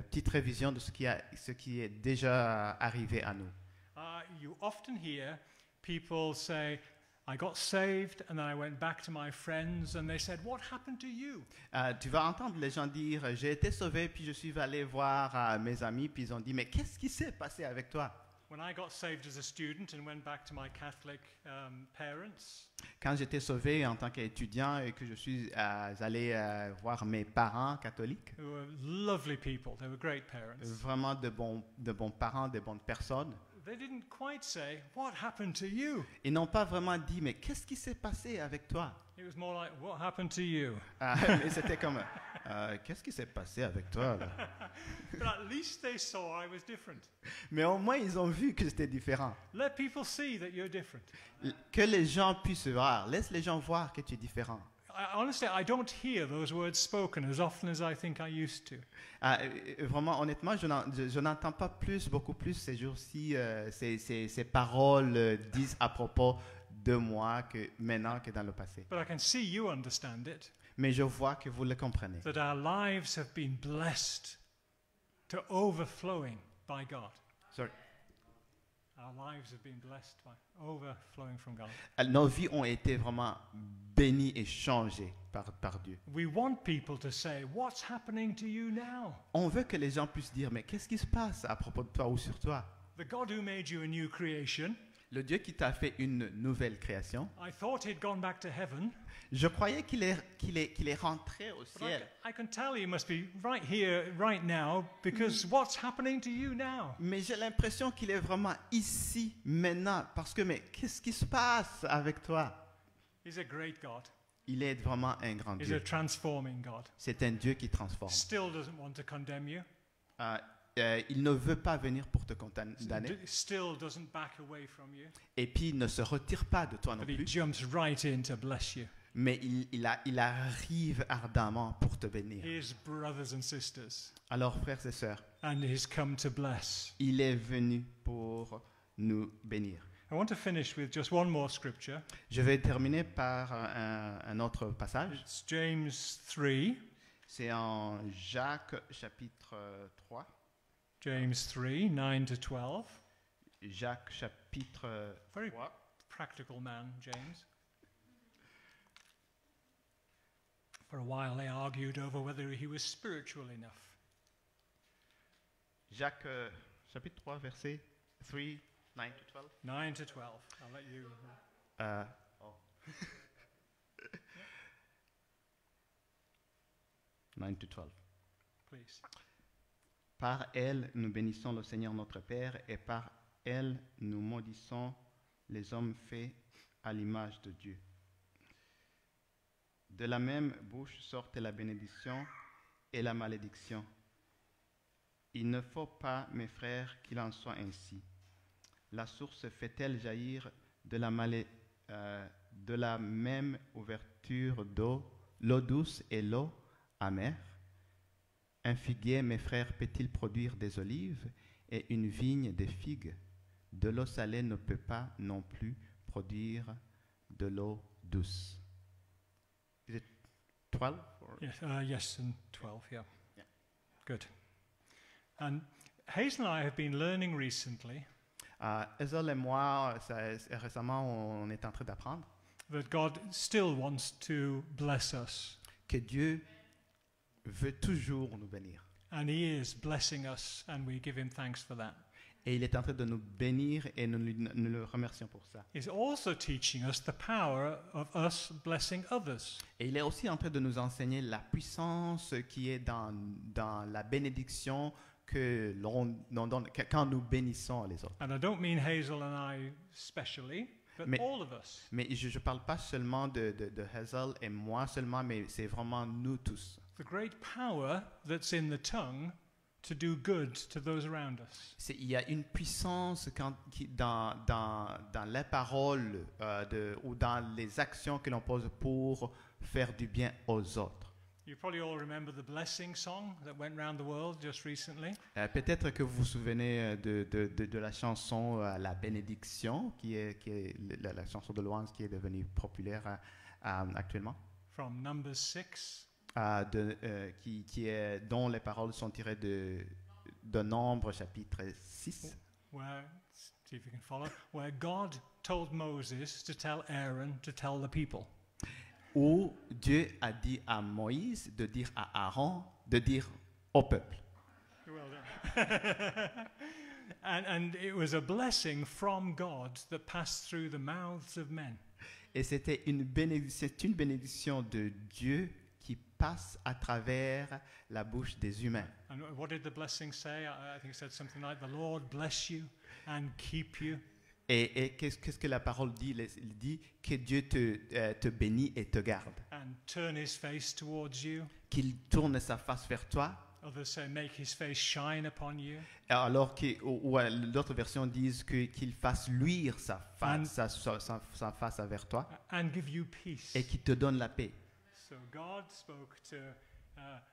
petite révision de ce qui est déjà arrivé à nous. You often hear people say, I got saved and then I went back to my friends and they said, what happened to you? Tu vas entendre les gens dire, j'ai été sauvé, puis je suis allé voir mes amis, puis ils ont dit, mais qu'est-ce qui s'est passé avec toi? When I got saved as a student and went back to my Catholic parents, Quand j'étais sauvé en tant qu'étudiant et que je suis allé voir mes parents catholiques, who were lovely people, they were great parents, vraiment de bons parents, de bonnes personnes, they didn't quite say, what happened to you? ils n'ont pas vraiment dit, mais qu'est-ce qui s'est passé avec toi? It was more like, what happened to you? Mais c'était comme, qu'est-ce qui s'est passé avec toi là? But at least they saw I was different. Mais au moins, ils ont vu que c'était différent. Let people see that you're different. Que les gens puissent voir. Laisse les gens voir que tu es différent. Honestly, I don't hear those words spoken as often as I think I used to. Vraiment, honnêtement, je n'entends pas beaucoup plus ces jours-ci ces paroles dites à propos de moi que maintenant que dans le passé. But I can see you understand it. Mais je vois que vous le comprenez. That our lives have been blessed to overflowing by God. Sorry. Our lives have been blessed by overflowing from God. Nos vies ont été vraiment bénies et changées par Dieu. We want people to say, what's happening to you now? On veut que les gens puissent dire, mais qu'est-ce qui se passe à propos de toi ou sur toi? The God who made you a new creation, le Dieu qui t'a fait une nouvelle création, I thought he'd gone back to heaven. Je croyais qu'il est rentré au ciel. I can tell he must be right here, right now, because what's happening to you now? Mais j'ai l'impression qu'il est vraiment ici, maintenant, parce que, mais qu'est-ce qui se passe avec toi? He's a great God. Il est vraiment un grand He's Dieu. a transforming God. C'est un Dieu qui transforme. Still doesn't want to condemn you. Il ne veut pas venir pour te condamner. Still doesn't back away from you. Et puis, il ne se retire pas de toi non But he plus. jumps right in to bless you. Mais il arrive ardemment pour te bénir. His brothers and sisters. Alors, frères et sœurs, And he's come to bless. il est venu pour nous bénir. I want to finish with just one more scripture. Je vais terminer par un autre passage. It's James 3. C'est en Jacques chapitre 3. James 3, 9 to 12. Jacques chapitre Very 3. practical man, James. For a while, they argued over whether he was spiritual enough. Jacques chapitre 3, verset 3, 9 to 12. 9 to 12. I'll let you. Oh. 9 to 12. Please. Par elle, nous bénissons le Seigneur notre Père, et par elle, nous maudissons les hommes faits à l'image de Dieu. De la même bouche sortent la bénédiction et la malédiction. Il ne faut pas, mes frères, qu'il en soit ainsi. La source fait-elle jaillir de la même ouverture d'eau, l'eau douce et l'eau amère? Un figuier, mes frères, peut-il produire des olives et une vigne des figues? De l'eau salée ne peut pas non plus produire de l'eau douce. Is it 12? Yes, and 12, yeah. Yeah. Good. And Hazel and I have been learning recently Hazel et moi, récemment, on est en train d'apprendre that God still wants to bless us. que Dieu veut toujours nous bénir. And He is blessing us, and we give Him thanks for that. Et il est en train de nous bénir et nous le remercions pour ça. He's also teaching us the power of us blessing others. Et il est aussi en train de nous enseigner la puissance qui est dans la bénédiction que l'on donne quand nous bénissons les autres. And I don't mean Hazel and I specially, but Mais- all of us. Mais je ne parle pas seulement de Hazel et moi seulement, mais c'est vraiment nous tous. The great power that's in the tongue to do good to those around us. Il y a une puissance dans les paroles ou dans les actions que l'on pose pour faire du bien aux autres. You probably all remember the blessing song that went round the world just recently. Peut-être que vous vous souvenez de la chanson La bénédiction, qui est la chanson de louange qui est devenue populaire actuellement, From Numbers 6. dont les paroles sont tirées de Nombre chapitre 6. Where, see if you can follow, where God told Moses to tell Aaron to tell the people. Où Dieu a dit à Moïse de dire à Aaron de dire au peuple. Well done. and it was a blessing from God that passed through the mouths of men. Et c'est une bénédiction de Dieu qui passe à travers la bouche des humains. And what did the blessing say? I think it said something like, the Lord bless you and keep you. Et qu'est-ce que la parole dit? Il dit que Dieu te bénit et te garde. And turn his face towards you. Qu'il tourne sa face vers toi. Others say, make his face shine upon you. Alors que d'autres versions disent qu'il fasse luire sa face vers toi. And give you peace. Et qu'il te donne la paix. So God spoke to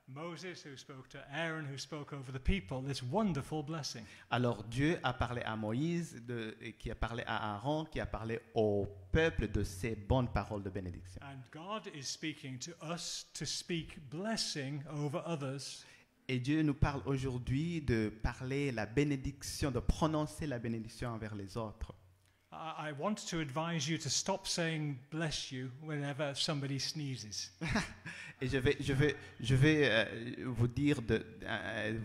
Moses, who spoke to Aaron, who spoke over the people, this wonderful blessing. Alors Dieu a parlé à Moïse, qui a parlé à Aaron, qui a parlé au peuple de ces bonnes paroles de bénédiction. And God is speaking to us to speak blessing over others. Et Dieu nous parle aujourd'hui de parler la bénédiction, de prononcer la bénédiction envers les autres. I want to advise you to stop saying bless you whenever somebody sneezes. Et je vais vous dire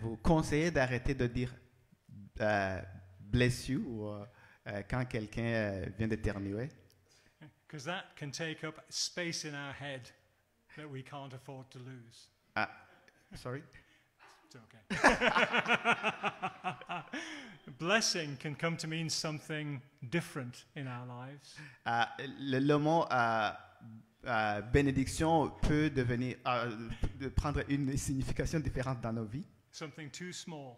vous conseiller d'arrêter de dire bless you ou, quand quelqu'un vient d'éternuer. Because that can take up space in our head that we can't afford to lose. Sorry. It's okay. Blessing can come to mean something different in our lives. Le mot bénédiction peut prendre une signification différente dans nos vies. Something too small.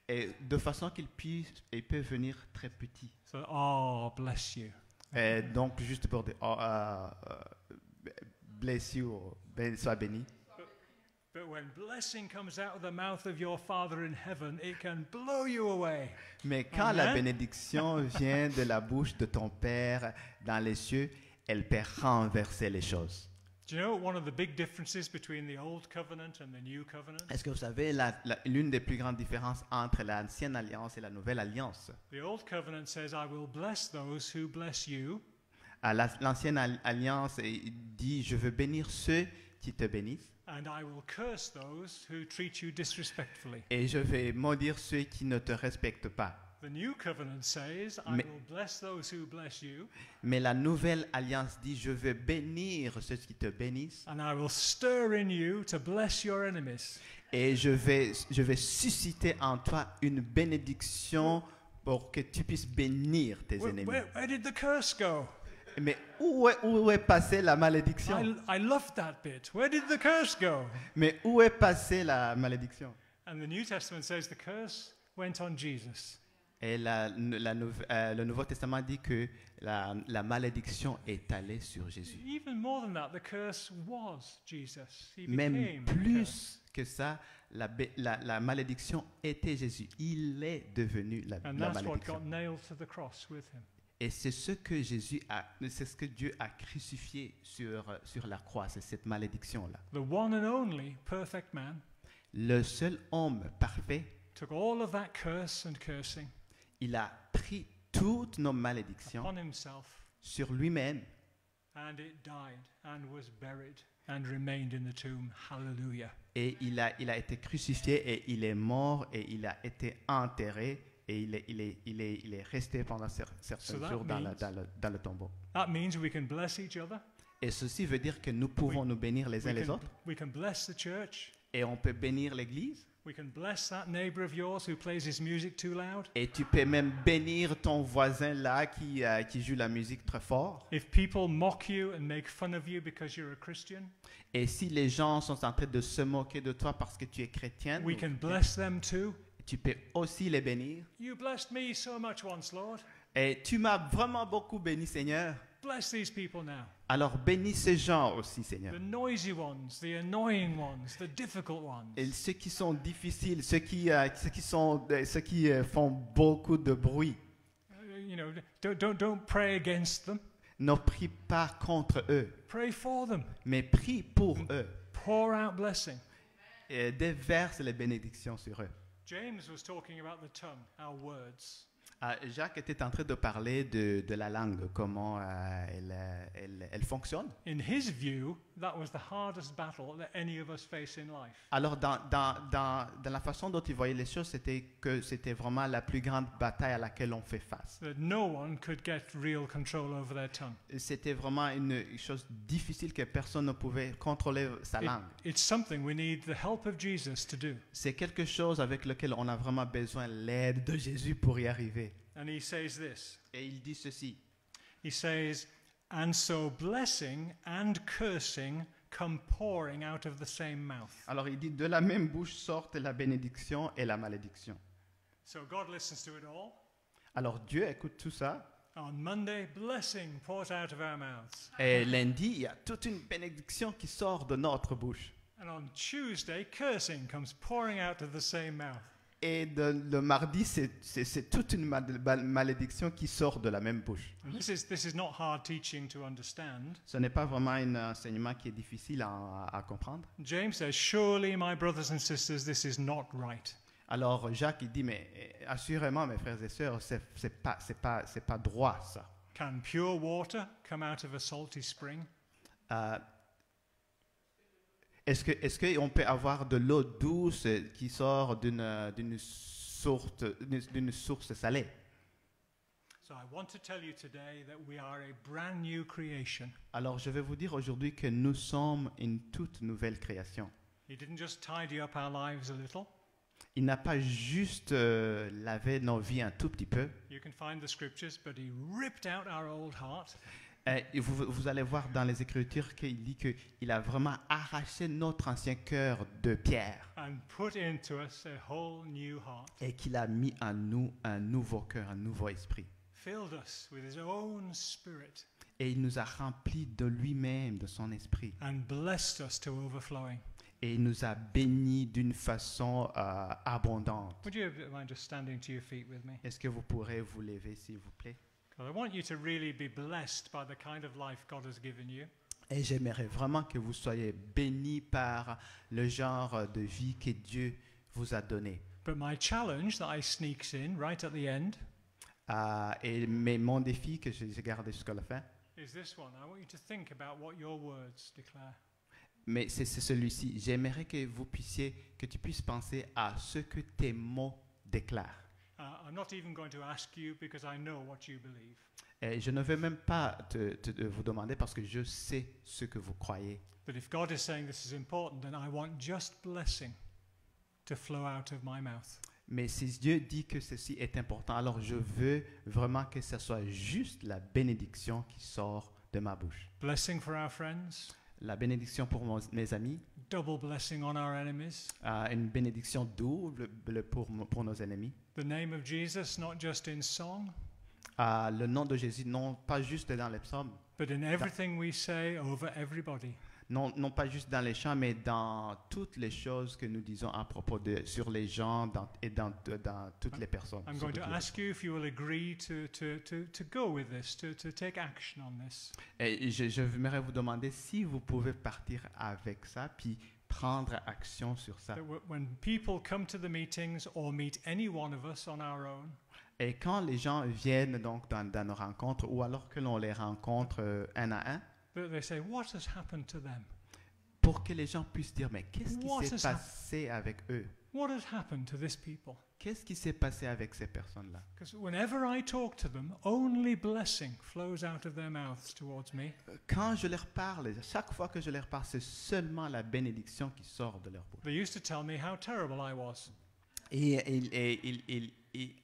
Et de façon qu'il peut venir très petit. So, oh, bless you. Et donc juste pour dire bless you, sois béni. But when blessing comes out of the mouth of your Father in heaven, it can blow you away. Mais quand la bénédiction vient de la bouche de ton Père dans les cieux, elle peut renverser les choses. Do you know one of the big differences between the old covenant and the new covenant? Est-ce que vous savez l'une des plus grandes différences entre l'ancienne alliance et la nouvelle alliance? The old covenant says, I will bless those who bless you. L'ancienne alliance dit, je veux bénir ceux qui te bénissent, and I will curse those who treat you disrespectfully. et je vais maudire ceux qui ne te respectent pas. The new covenant says, I Mais- will bless those who bless you, Mais la nouvelle alliance dit, je vais bénir ceux qui te bénissent, and I will stir in you to bless your enemies. et je vais susciter en toi une bénédiction pour que tu puisses bénir tes ennemis. Where did the curse go? Mais où est passée la malédiction? I loved that bit. Where did the curse go? Mais où est passée la malédiction? And the New Testament says the curse went on Jesus. Et le Nouveau Testament dit que la malédiction est allée sur Jésus. Even more than that, the curse was Jesus. He Même became the curse. plus que ça, la malédiction était Jésus. Il est devenu la And that's what malédiction. got nailed to the cross with him. Et c'est ce que Dieu a crucifié sur la croix, c'est cette malédiction-là. The one and only perfect man Le seul homme parfait, took all of that curse and cursing il a pris toutes nos malédictions upon himself, sur lui-même and it died and was buried and remained in the tomb. Hallelujah. et il a été crucifié et il est mort et il a été enterré et il est resté pendant certains So that jours dans means- le tombeau. That means we can bless each other. Et ceci veut dire que nous pouvons nous bénir les uns les autres We can bless the church. et on peut bénir l'Église We can bless that neighbor of yours who plays his music too loud. et tu peux même bénir ton voisin là qui joue la musique très fort. If people mock you and make fun of you because you're a Christian, Et si les gens sont en train de se moquer de toi parce que tu es chrétien, we can bless them too. tu peux aussi les bénir. You blessed me so much once, Lord. Et tu m'as vraiment beaucoup béni, Seigneur. Bless these people now. Alors bénis ces gens aussi, Seigneur. The noisy ones, the annoying ones, the difficult ones. Et ceux qui sont difficiles, ceux qui font beaucoup de bruit, You know, don't pray against them. ne prie pas contre eux, Pray for them. mais prie pour eux. Pour out blessing. Et déverse les bénédictions sur eux. James was talking about the tongue, our words. Jacques était en train de parler de la langue, comment elle fonctionne. In his view, that was the hardest battle that any of us face in life. Alors, dans la façon dont il voyait les choses, c'était vraiment la plus grande bataille à laquelle on fait face. That no one could get real control over their tongue. C'était vraiment une chose difficile que personne ne pouvait contrôler sa langue. It's something we need the help of Jesus to do. C'est quelque chose avec lequel on a vraiment besoin de l'aide de Jésus pour y arriver. And he says this. Et il dit ceci. He says, and so blessing and cursing come pouring out of the same mouth. Alors il dit, de la même bouche sortent la bénédiction et la malédiction. So God listens to it all. Alors Dieu écoute tout ça. On Monday, blessing pours out of our mouths. Et lundi, il y a toute une bénédiction qui sort de notre bouche. And on Tuesday, cursing comes pouring out of the same mouth. Et le mardi, c'est toute une malédiction qui sort de la même bouche. And this is not hard teaching to understand. Ce n'est pas vraiment un enseignement qui est difficile à comprendre. James says, surely, my brothers and sisters, this is not right. Alors Jacques il dit, mais assurément, mes frères et sœurs, c'est pas droit ça. Can pure water come out of a salty spring? Est-ce qu'on peut avoir de l'eau douce qui sort d'une source salée? So I want to tell you today that we are a brand new creation. Alors je vais vous dire aujourd'hui que nous sommes une toute nouvelle création. He didn't just tidy up our lives a little. Il n'a pas juste lavé nos vies un tout petit peu. You can find the scriptures, but he ripped out our old heart. Et vous allez voir dans les Écritures qu'il dit qu'il a vraiment arraché notre ancien cœur de pierre And put into us a whole new heart. et qu'il a mis en nous un nouveau cœur, un nouveau esprit. Filled us with his own spirit. Et il nous a remplis de lui-même, de son esprit. And blessed us to overflowing. Et il nous a bénis d'une façon abondante. Would you mind just standing to your feet with me? Est-ce que vous pourrez vous lever, s'il vous plaît? I want you to really be blessed by the kind of life God has given you. Et j'aimerais vraiment que vous soyez bénis par le genre de vie que Dieu vous a donné. But my challenge that I sneaks in right at the end Mais mon défi que j'ai gardé jusqu'à la fin, is this one. I want you to think about what your words declare. Mais c'est celui-ci. J'aimerais que tu puisses penser à ce que tes mots déclarent. I'm not even going to ask you because I know what you believe. Et je ne vais même pas vous demander parce que je sais ce que vous croyez. But if God is saying this is important, then I want just blessing to flow out of my mouth. Mais si Dieu dit que ceci est important, alors je veux vraiment que ce soit juste la bénédiction qui sort de ma bouche. Blessing for our friends, La bénédiction pour mes amis, double blessing on our enemies. une bénédiction double pour nos ennemis. The name of Jesus, not just in song, Le nom de Jésus, non pas juste dans les psaumes, but in everything we say over everybody. non pas juste dans les chants, mais dans toutes les choses que nous disons à propos sur les gens et dans toutes les personnes. I'm going to ask you if you will agree to go with this, to take action on this. Et je voudrais vous demander si vous pouvez partir avec ça, puis prendre action sur ça. That when people come to the meetings or meet any one of us on our own, Et quand les gens viennent donc dans nos rencontres, ou alors que l'on les rencontre un à un, that they say, what has happened to them? pour que les gens puissent dire, mais qu'est-ce What qui has s'est passé avec eux? What has happened to this people? Qu'est-ce qui s'est passé avec ces personnes-là? Because whenever I talk to them, only blessing flows out of their mouths towards me. Quand je leur parle, chaque fois que je leur parle, c'est seulement la bénédiction qui sort de leur bouche. They used to tell me how terrible I was. Et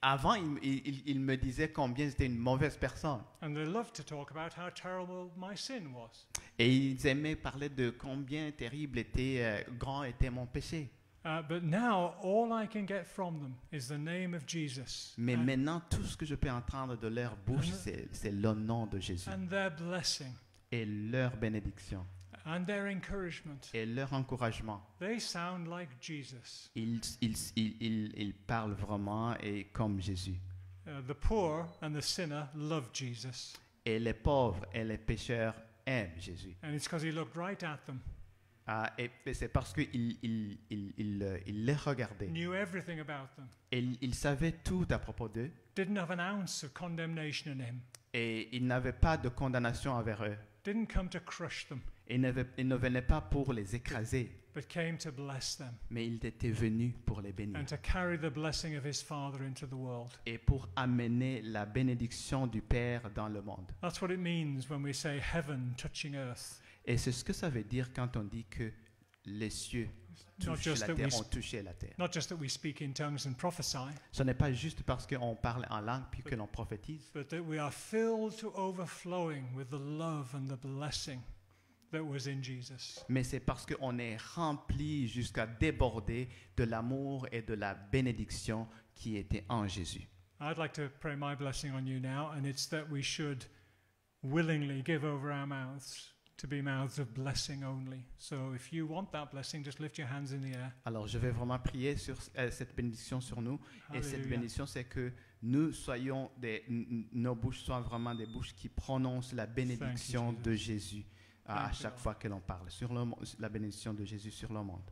avant, il me disait combien j'étais une mauvaise personne. And they loved to talk about how terrible my sin was. Et ils aimaient parler de combien terrible grand était mon péché. But now, all I can get from them is the name of Jesus. Mais maintenant, tout ce que je peux entendre de leur bouche, c'est le nom de Jésus. And their blessing. Et leur bénédiction. And their encouragement. Et leur encouragement. They sound like Jesus. Ils parlent vraiment et comme Jésus. The poor and the sinner love Jesus. Et les pauvres et les pécheurs aiment Jésus. And it's because he looked right at them. Et c'est parce qu'il les regardait. Knew everything about them. Et il savait tout à propos d'eux. Didn't have an ounce of condemnation in him. Et il n'avait pas de condamnation envers eux. Didn't come to crush them. Il ne venait pas pour les écraser. But came to bless them. Mais il était venu pour les bénir. And to carry the blessing of his Father into the world. Et pour amener la bénédiction du Père dans le monde. That's what it means when we say heaven touching earth. Et c'est ce que ça veut dire quand on dit que les cieux touchent la terre, ont touché la terre. Not just that we speak in tongues and prophesy. Ce n'est pas juste parce qu'on parle en langue puis que l'on prophétise. But that we are filled to overflowing with the love and the blessing that was in Jesus. Mais c'est parce qu'on est rempli jusqu'à déborder de l'amour et de la bénédiction qui était en Jésus. I'd like to pray my blessing on you now, and it's that we should willingly give over our mouths to be mouths of blessing only. So if you want that blessing, just lift your hands in the air. Alors je vais vraiment prier sur cette bénédiction sur nous. Et cette Hallelujah. bénédiction, c'est que nous soyons nos bouches soient vraiment des bouches qui prononcent la bénédiction Jesus. de Jésus à Thank you, chaque Lord. fois que l'on parle sur la bénédiction de Jésus sur le monde.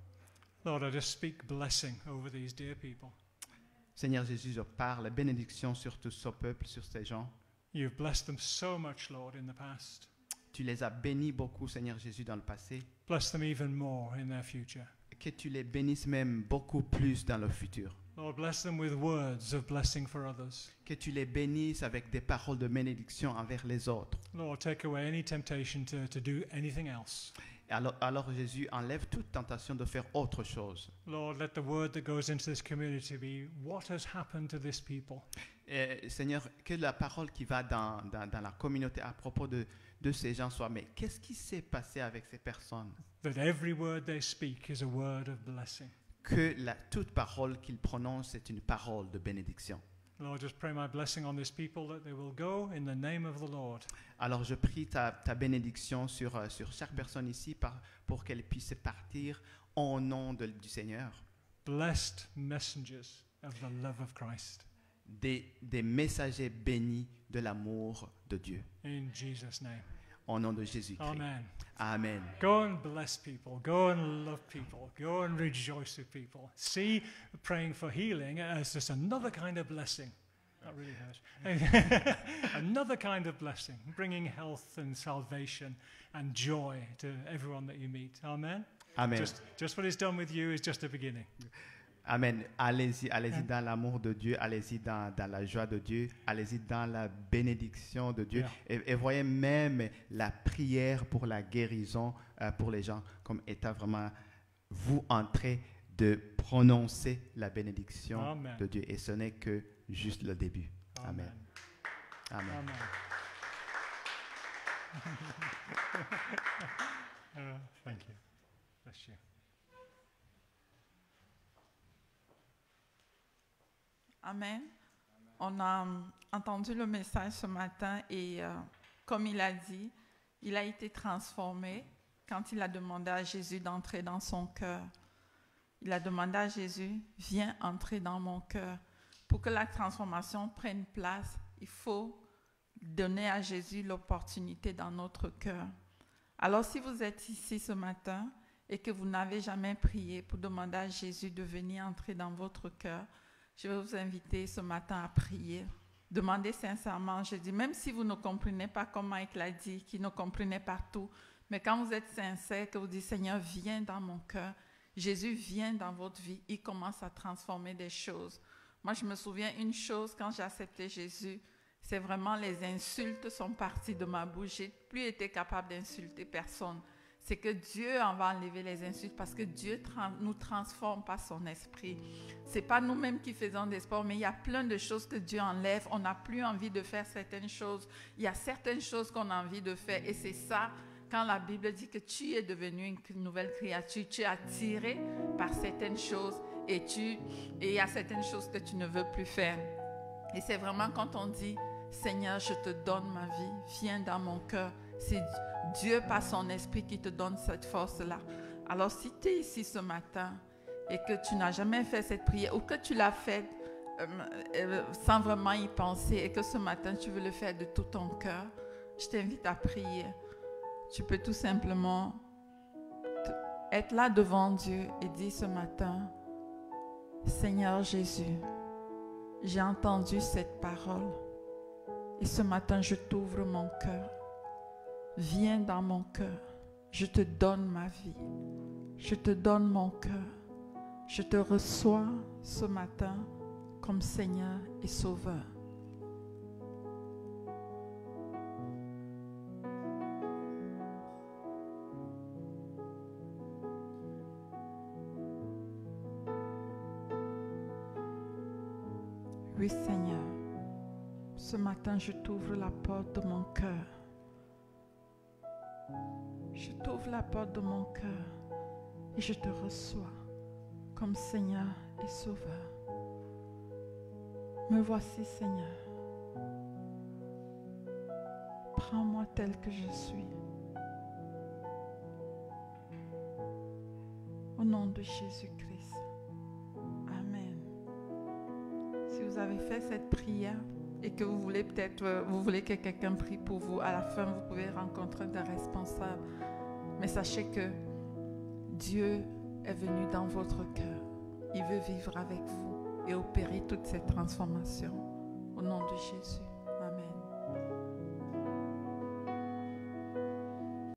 Lord, I just speak blessing over these dear people. Seigneur Jésus, je parle la bénédiction sur tout ce peuple, sur ces gens. You've blessed them so much, Lord, in the past. Tu les as bénis beaucoup, Seigneur Jésus, dans le passé. Bless them even more in their future. Que tu les bénisses même beaucoup plus dans le futur. Lord, bless them with words of blessing for others. Que tu les bénisses avec des paroles de bénédiction envers les autres. Lord, take away any temptation to do anything else. Alors Jésus, enlève toute tentation de faire autre chose. Lord, let the word that goes into this community be what has happened to this people. Seigneur, que la parole qui va dans la communauté à propos de ces gens soit, mais qu'est-ce qui s'est passé avec ces personnes? That every word they speak is a word of blessing. Que toute parole qu'ils prononcent est une parole de bénédiction. Lord, just pray my blessing on these people that they will go in the name of the Lord. Alors je prie ta bénédiction sur chaque personne ici pour qu'elle puisse partir au nom du Seigneur. Blessed messengers of the love of Christ. Des messagers bénis de l'amour de Dieu. In Jesus' name. Au nom de Jésus-Christ. Amen. Amen. Go and bless people. Go and love people. Go and rejoice with people. See praying for healing as just another kind of blessing That really hurt. Another kind of blessing, bringing health and salvation and joy to everyone that you meet. Amen. Amen. Just what He's done with you is just the beginning. Amen. Allez-y dans l'amour de Dieu, allez-y dans la joie de Dieu, allez-y dans la bénédiction de Dieu. Et voyez même la prière pour la guérison pour les gens comme étant vraiment vous en train de prononcer la bénédiction Amen. de Dieu. Et ce n'est que juste le début. Amen. Amen. Amen. Thank you. Bless you. Amen. On a entendu le message ce matin et comme il a dit, il a été transformé quand il a demandé à Jésus d'entrer dans son cœur. Il a demandé à Jésus, viens entrer dans mon cœur. Pour que la transformation prenne place, il faut donner à Jésus l'opportunité dans notre cœur. Alors si vous êtes ici ce matin et que vous n'avez jamais prié pour demander à Jésus de venir entrer dans votre cœur, je vais vous inviter ce matin à prier. Demandez sincèrement à Jésus, même si vous ne comprenez pas comme Mike l'a dit, qu'il ne comprenait pas tout, mais quand vous êtes sincère, que vous dites, Seigneur, viens dans mon cœur, Jésus vient dans votre vie, il commence à transformer des choses. Moi, je me souviens une chose, quand j'ai accepté Jésus, c'est vraiment les insultes sont parties de ma bouche. Je n'ai plus été capable d'insulter personne. C'est que Dieu en va enlever les insultes parce que Dieu nous transforme par son esprit. Ce n'est pas nous-mêmes qui faisons des sports, mais il y a plein de choses que Dieu enlève. On n'a plus envie de faire certaines choses. Il y a certaines choses qu'on a envie de faire et c'est ça, quand la Bible dit que tu es devenu une nouvelle créature, tu es attiré par certaines choses et il y a certaines choses que tu ne veux plus faire. Et c'est vraiment quand on dit, Seigneur, je te donne ma vie, viens dans mon cœur. C'est Dieu par son esprit qui te donne cette force-là. Alors si tu es ici ce matin et que tu n'as jamais fait cette prière ou que tu l'as faite sans vraiment y penser et que ce matin tu veux le faire de tout ton cœur, je t'invite à prier. Tu peux tout simplement être là devant Dieu et dire ce matin, Seigneur Jésus, j'ai entendu cette parole et ce matin je t'ouvre mon cœur. Viens dans mon cœur, je te donne ma vie, je te donne mon cœur, je te reçois ce matin comme Seigneur et Sauveur. Oui Seigneur, ce matin je t'ouvre la porte de mon cœur. Je t'ouvre la porte de mon cœur et je te reçois comme Seigneur et Sauveur. Me voici Seigneur. Prends-moi tel que je suis. Au nom de Jésus-Christ. Amen. Si vous avez fait cette prière et que vous voulez que quelqu'un prie pour vous, à la fin vous pouvez rencontrer des responsables. Mais sachez que Dieu est venu dans votre cœur. Il veut vivre avec vous et opérer toutes ces transformations. Au nom de Jésus.